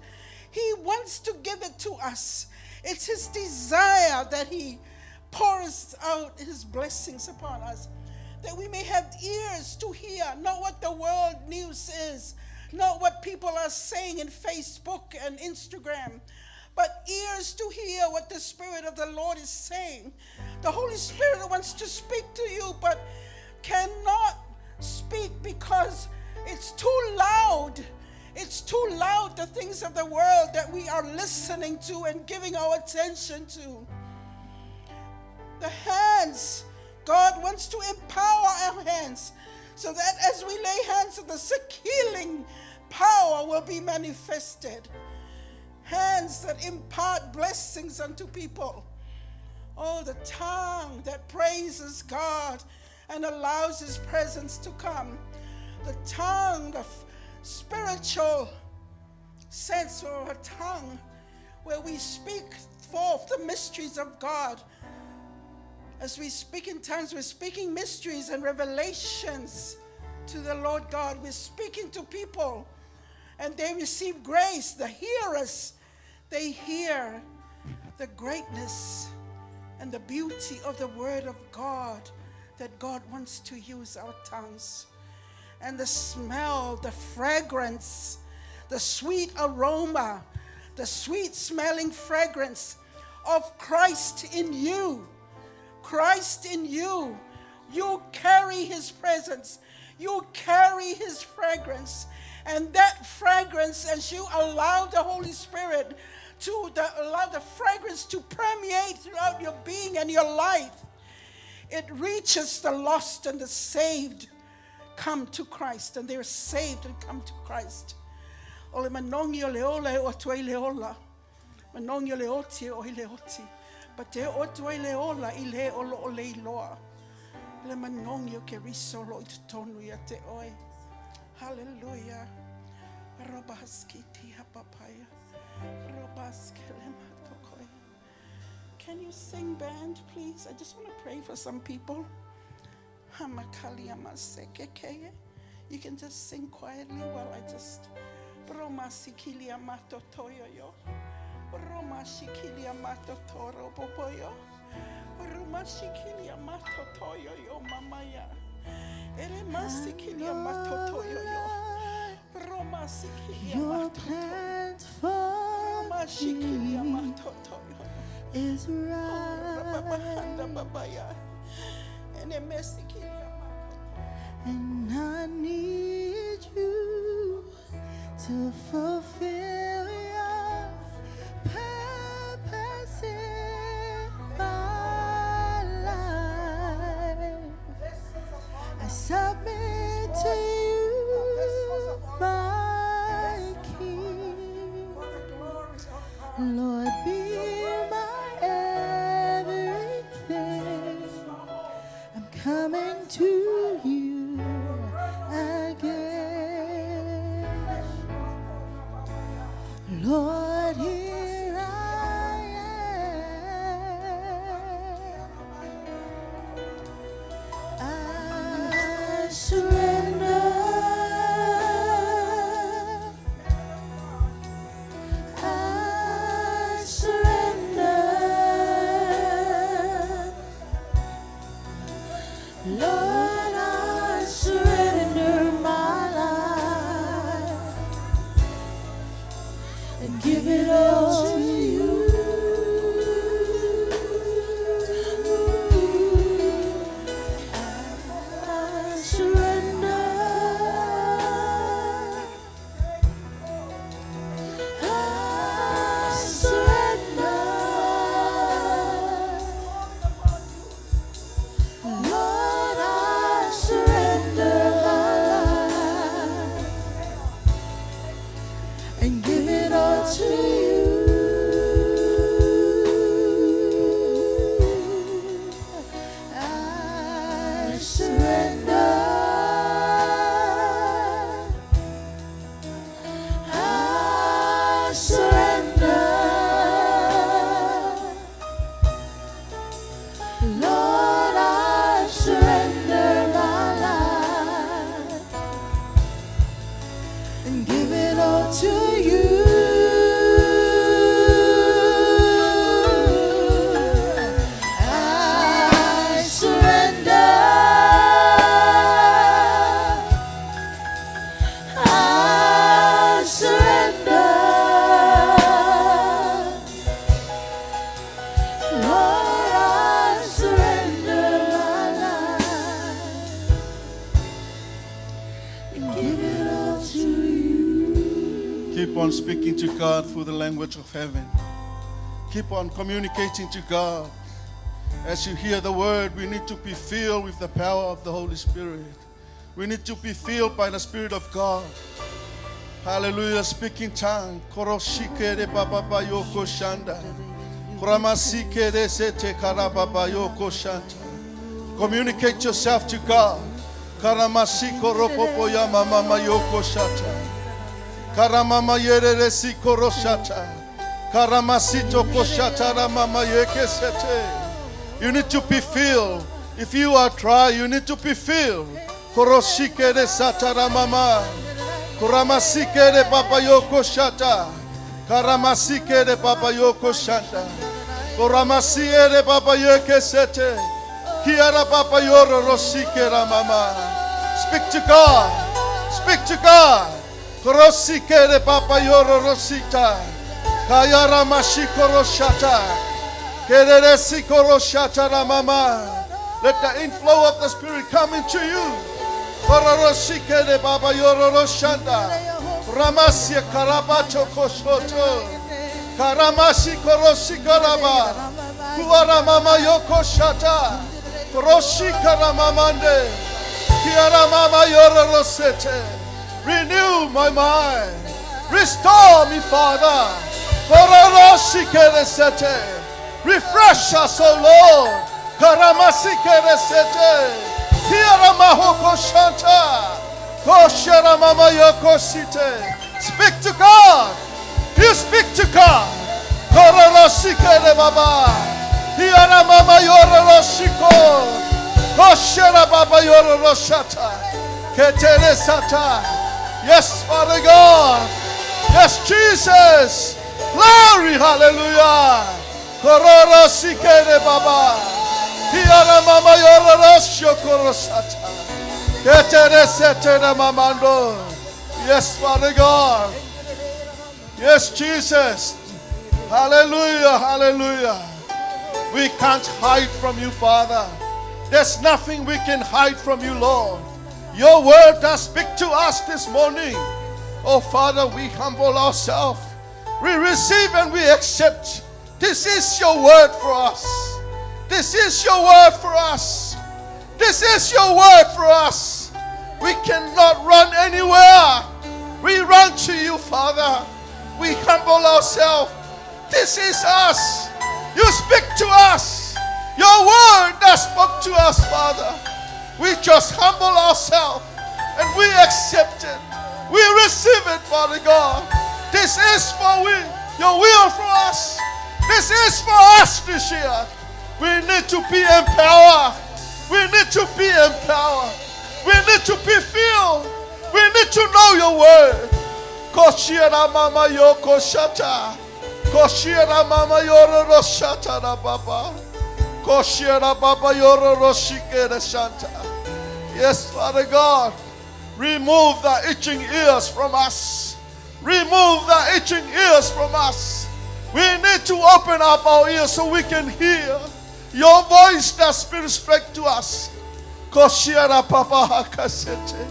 He wants to give it to us. It's His desire that He pours out His blessings upon us, that we may have ears to hear, not what the world news is, not what people are saying in Facebook and Instagram, but ears to hear what the Spirit of the Lord is saying. The Holy Spirit wants to speak to you, but cannot speak because it's too loud. It's too loud, the things of the world that we are listening to and giving our attention to. The hands, God wants to empower our hands so that as we lay hands on the sick, healing power will be manifested. Hands that impart blessings unto people. Oh, the tongue that praises God and allows His presence to come. The tongue, the spiritual sense of a tongue where we speak forth the mysteries of God. As we speak in tongues, we're speaking mysteries and revelations to the Lord God. We're speaking to people and they receive grace. The hearers, they hear the greatness and the beauty of the Word of God, that God wants to use our tongues. And the smell, the fragrance, the sweet aroma, the sweet smelling fragrance of Christ in you. Christ in you. You carry His presence. You carry His fragrance. And that fragrance, as you allow the Holy Spirit to allow the fragrance to permeate throughout your being and your life, it reaches the lost and the saved. Come to Christ, and they're saved and come to Christ. Ole manongio leola o tuai leola. Manongio leoti o leoti. But te o tuai leola I le olo o leiloa. Le manongio ke riso lo I tonu ia te oi. Hallelujah. Robaski tia papaya. Robaski le matokoi. Can you sing, band, please? I just want to pray for some people. You can just sing quietly while I just Roma sikilia mato toyo yo. Roma sikilia mato toro popoyo. Roma sikilia mato toyo yo mamaya. Ere masikilia mato toyo yo. Roma sikilia mato toyo. Roma sikilia mato toyo. Is Babahanda right, babaya. Ene mesikilia and I need you to fulfill your purpose in my life. I submit to you, my King. Lord, be my everything. I'm coming to you again. Lord, here I am. I surrender. I surrender. on speaking to God through the language of heaven. Keep on communicating to God. As you hear the word, we need to be filled with the power of the Holy Spirit. We need to be filled by the Spirit of God. Hallelujah. Speaking tongue. Koroshike de baba yoko shanda. Kuramasike de sete karababa yoko shanta. Communicate yourself to God. Karamasiko ropopo yama mama yoko shata. Karamama yere siko roshata. Karamasito koshata ramama yeke sete. You need to be filled. If you are dry, you need to be filled. Koroshike de satara mama. Kuramasike de papa yoko shata. Karamasike de papa yoko shata. Koramasiye de papa yeke sete. Kiara papa yoro rosike ramama. Speak to God. Speak to God. Korosike de papa yoro rosita. Kayara mashiko roshata. Kereresi koroshata ramama. Let the inflow of the Spirit come into you. Kororosike de baba yoro roshanda. Ramasya karabacho koshoto. Karamashi koroshikaraba. Kuara mama yoko shata. Koroshikara mamande. Kiara mama yoro rosete. Renew my mind. Restore me, Father. Kororoshikere sete. Refresh us, O Lord. Karamasikere sete. Kiara mahoko shanta. Koshara mama yoko site. Speak to God. You speak to God. Kororoshikere baba. Kiara mama yoro roshiko. Koshara baba yoro roshata. Ketere sata. Yes, Father God. Yes, Jesus. Glory, hallelujah. Kororo sikere baba. Kiara mama yoro rosho korosata. Ketere setere mamando. Yes, Father God. Yes, Jesus. Hallelujah, hallelujah. We can't hide from you, Father. There's nothing we can hide from you, Lord. Your word does speak to us this morning. Oh, Father, we humble ourselves. We receive and we accept. This is your word for us. This is your word for us. This is your word for us. We cannot run anywhere. We run to you, Father. We humble ourselves. This is us. You speak to us. Your word that spoke to us, Father. We just humble ourselves and we accept it. We receive it, Father God. This is for your will for us. This is for us this year. We need to be empowered. We need to be empowered. We need to be filled. We need to know your word. Koshira mama yoko shata. Koshira mama yoro roshata na baba. Koshira baba yoro roshike de shanta. Yes, Father God. Remove the itching ears from us. Remove the itching ears from us. We need to open up our ears so we can hear your voice that speaks straight to us. Koshira papa hakasete.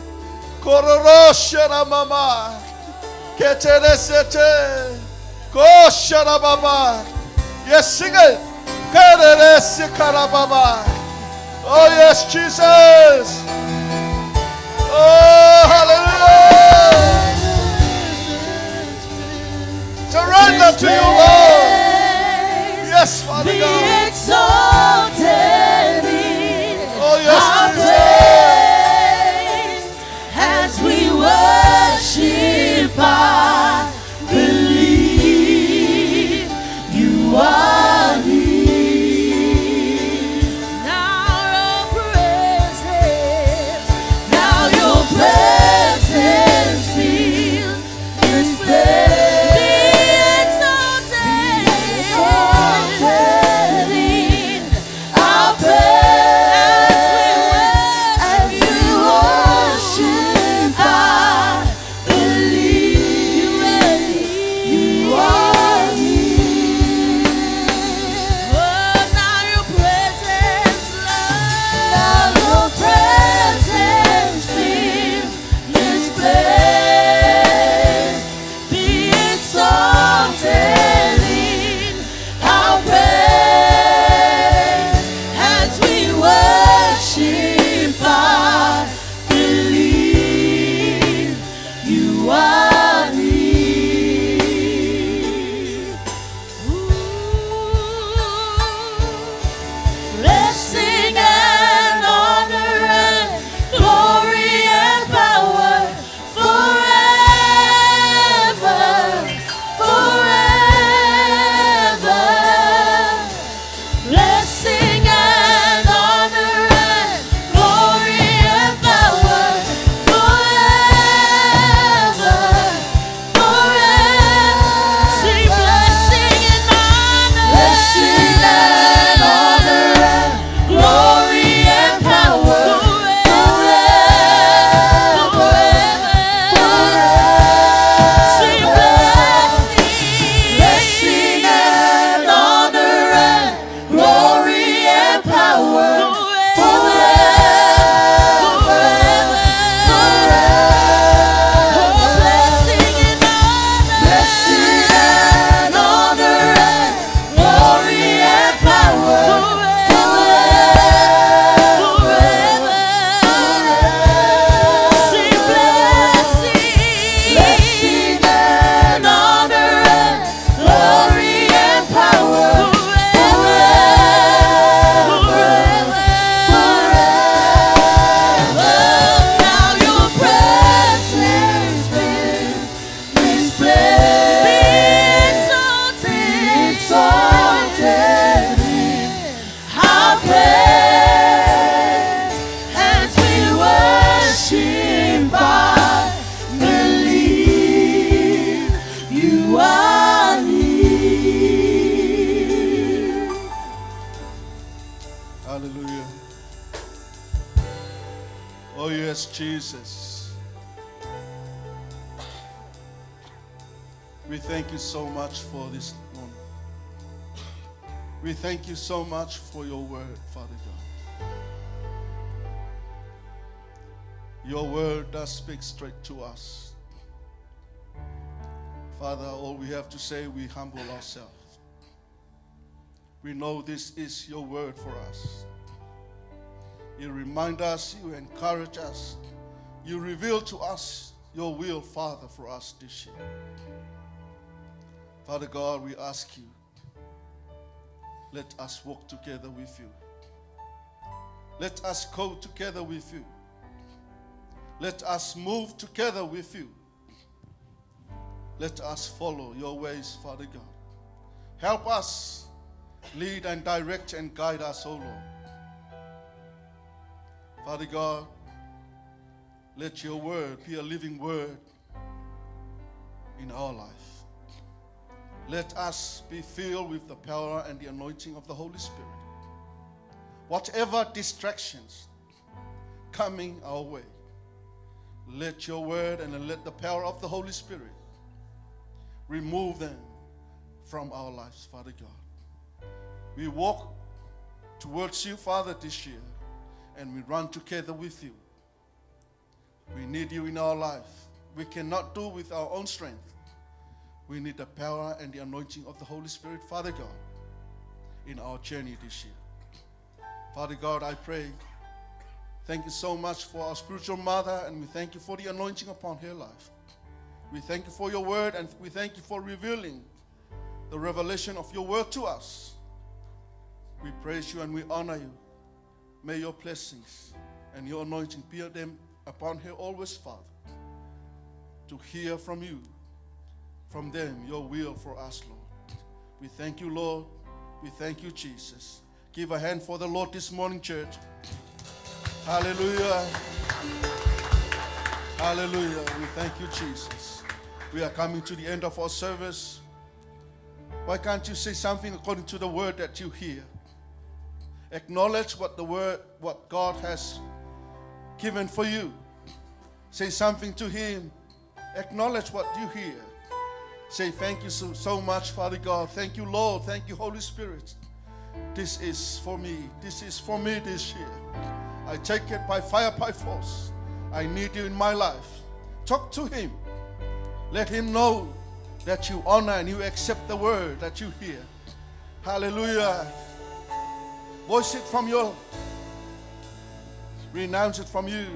Kororoshira mama. Keteresete. Koshira baba. Yes, sing it. Kereresikara baba. Oh, yes, Jesus. Oh, hallelujah. Surrender to you, Lord. Yes, Father Be God. exalted in Oh, yes, our Jesus. praise as we worship. I believe you are here. Now your presence fills this place. Be exalted. yes, Jesus. We thank you so much for this morning. We thank you so much for your word, Father God. Your word does speak straight to us. Father, all we have to say, we humble ourselves. We know this is your word for us. You remind us, you encourage us, you reveal to us your will, Father, for us this year. Father God, we ask you, let us walk together with you. Let us go together with you. Let us move together with you. Let us follow your ways, Father God. Help us, lead and direct and guide us, O Lord. Father God, let your word be a living word in our life. Let us be filled with the power and the anointing of the Holy Spirit. Whatever distractions coming our way, let your word and let the power of the Holy Spirit remove them from our lives, Father God. We walk towards you, Father, this year, and we run together with you. We need you in our life. We cannot do with our own strength. We need the power and the anointing of the Holy Spirit, Father God, in our journey this year. Father God, I pray, thank you so much for our spiritual mother, and we thank you for the anointing upon her life. We thank you for your word, and we thank you for revealing the revelation of your word to us. We praise you and we honor you. May your blessings and your anointing be upon her always, Father, to hear from you, from them, your will for us, Lord. We thank you, Lord. We thank you, Jesus. Give a hand for the Lord this morning, church. Hallelujah. Hallelujah. We thank you, Jesus. We are coming to the end of our service. Why can't you say something according to the word that you hear? Acknowledge what the word, what God has given for you. Say something to him. Acknowledge what you hear. Say thank you so much, Father God. Thank you, Lord. Thank you, Holy Spirit. This is for me. This is for me this year. I take it by fire, by force. I need you in my life. Talk to him. Let him know that you honor and you accept the word that you hear. Hallelujah. Voice it from your, renounce it from you.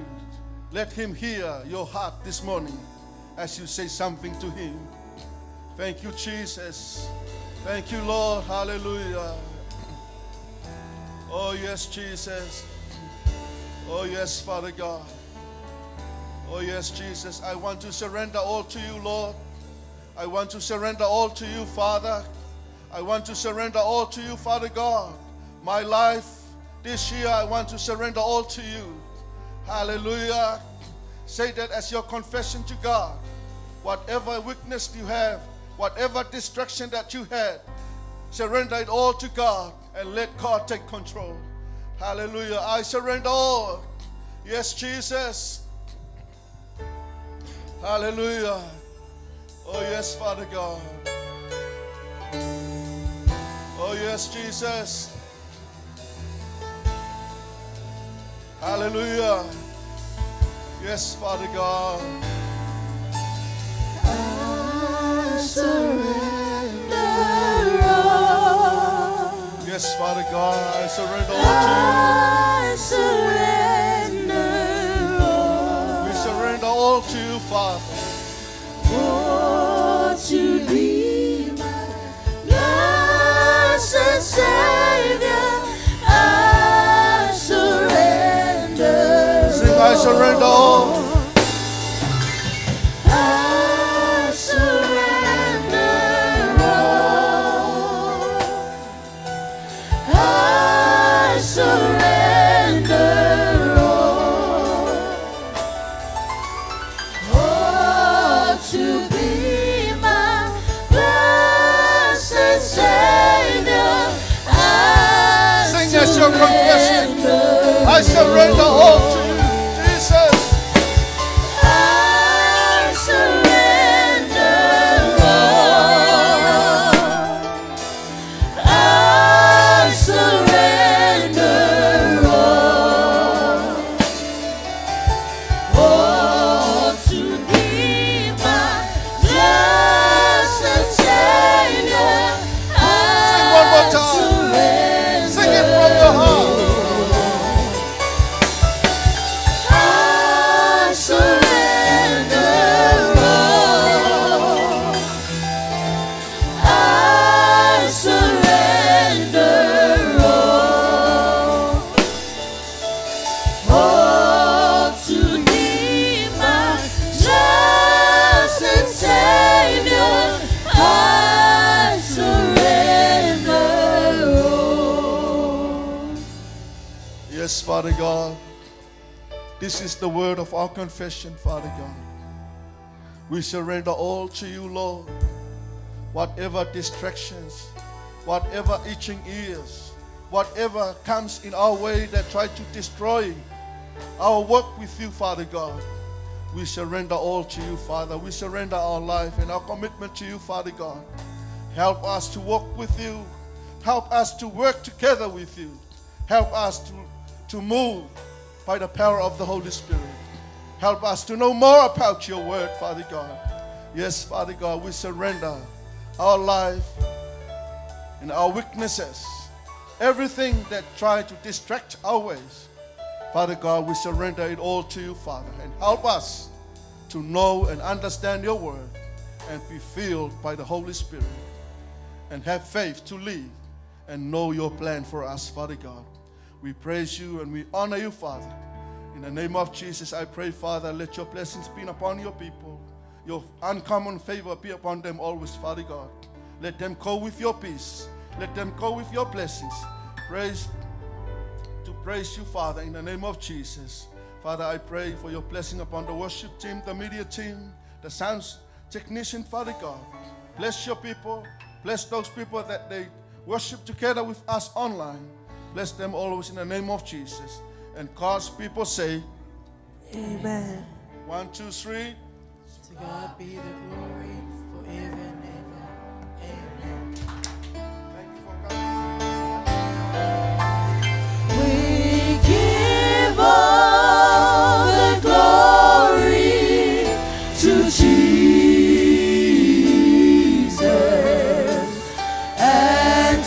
Let him hear your heart this morning as you say something to him. Thank you, Jesus. Thank you, Lord. Hallelujah. Oh, yes, Jesus. Oh, yes, Father God. Oh, yes, Jesus. I want to surrender all to you, Lord. I want to surrender all to you, Father. I want to surrender all to you, Father God. My life this year, I want to surrender all to you. Hallelujah. Say that as your confession to God. Whatever weakness you have, whatever distraction that you had, surrender it all to God and let God take control. Hallelujah. I surrender all. Yes, Jesus. Hallelujah. Oh, yes, Father God. Oh, yes, Jesus. Hallelujah. Yes, Father God. I surrender all. Yes, Father God, I surrender all I surrender all. to you. We surrender all to you, Father. Oh, to be my blessed Savior, I surrender. Sing, I surrender all. I surrender all. I surrender all. Oh, to be my blessed Savior, I Sing as your confession. I surrender all to you, Jesus. Yes, Father God. This is the word of our confession, Father God. We surrender all to you, Lord. Whatever distractions, whatever itching ears, whatever comes in our way that try to destroy our work with you, Father God. We surrender all to you, Father. We surrender our life and our commitment to you, Father God. Help us to walk with you. Help us to work together with you. Help us to move by the power of the Holy Spirit. Help us to know more about your word, Father God. Yes, Father God, we surrender our life and our weaknesses, everything that tries to distract our ways. Father God, we surrender it all to you, Father, and help us to know and understand your word and be filled by the Holy Spirit and have faith to live and know your plan for us, Father God. We praise you and we honor you, Father. In the name of Jesus, I pray, Father, let your blessings be upon your people. Your uncommon favor be upon them always, Father God. Let them go with your peace. Let them go with your blessings. Praise you, Father, in the name of Jesus. Father, I pray for your blessing upon the worship team, the media team, the sound technician, Father God. Bless your people. Bless those people that they worship together with us online. Bless them always in the name of Jesus. And God's people say, Amen. 1, 2, 3. To God be the glory forever and ever. Amen. Thank you for coming. We give all the glory to Jesus and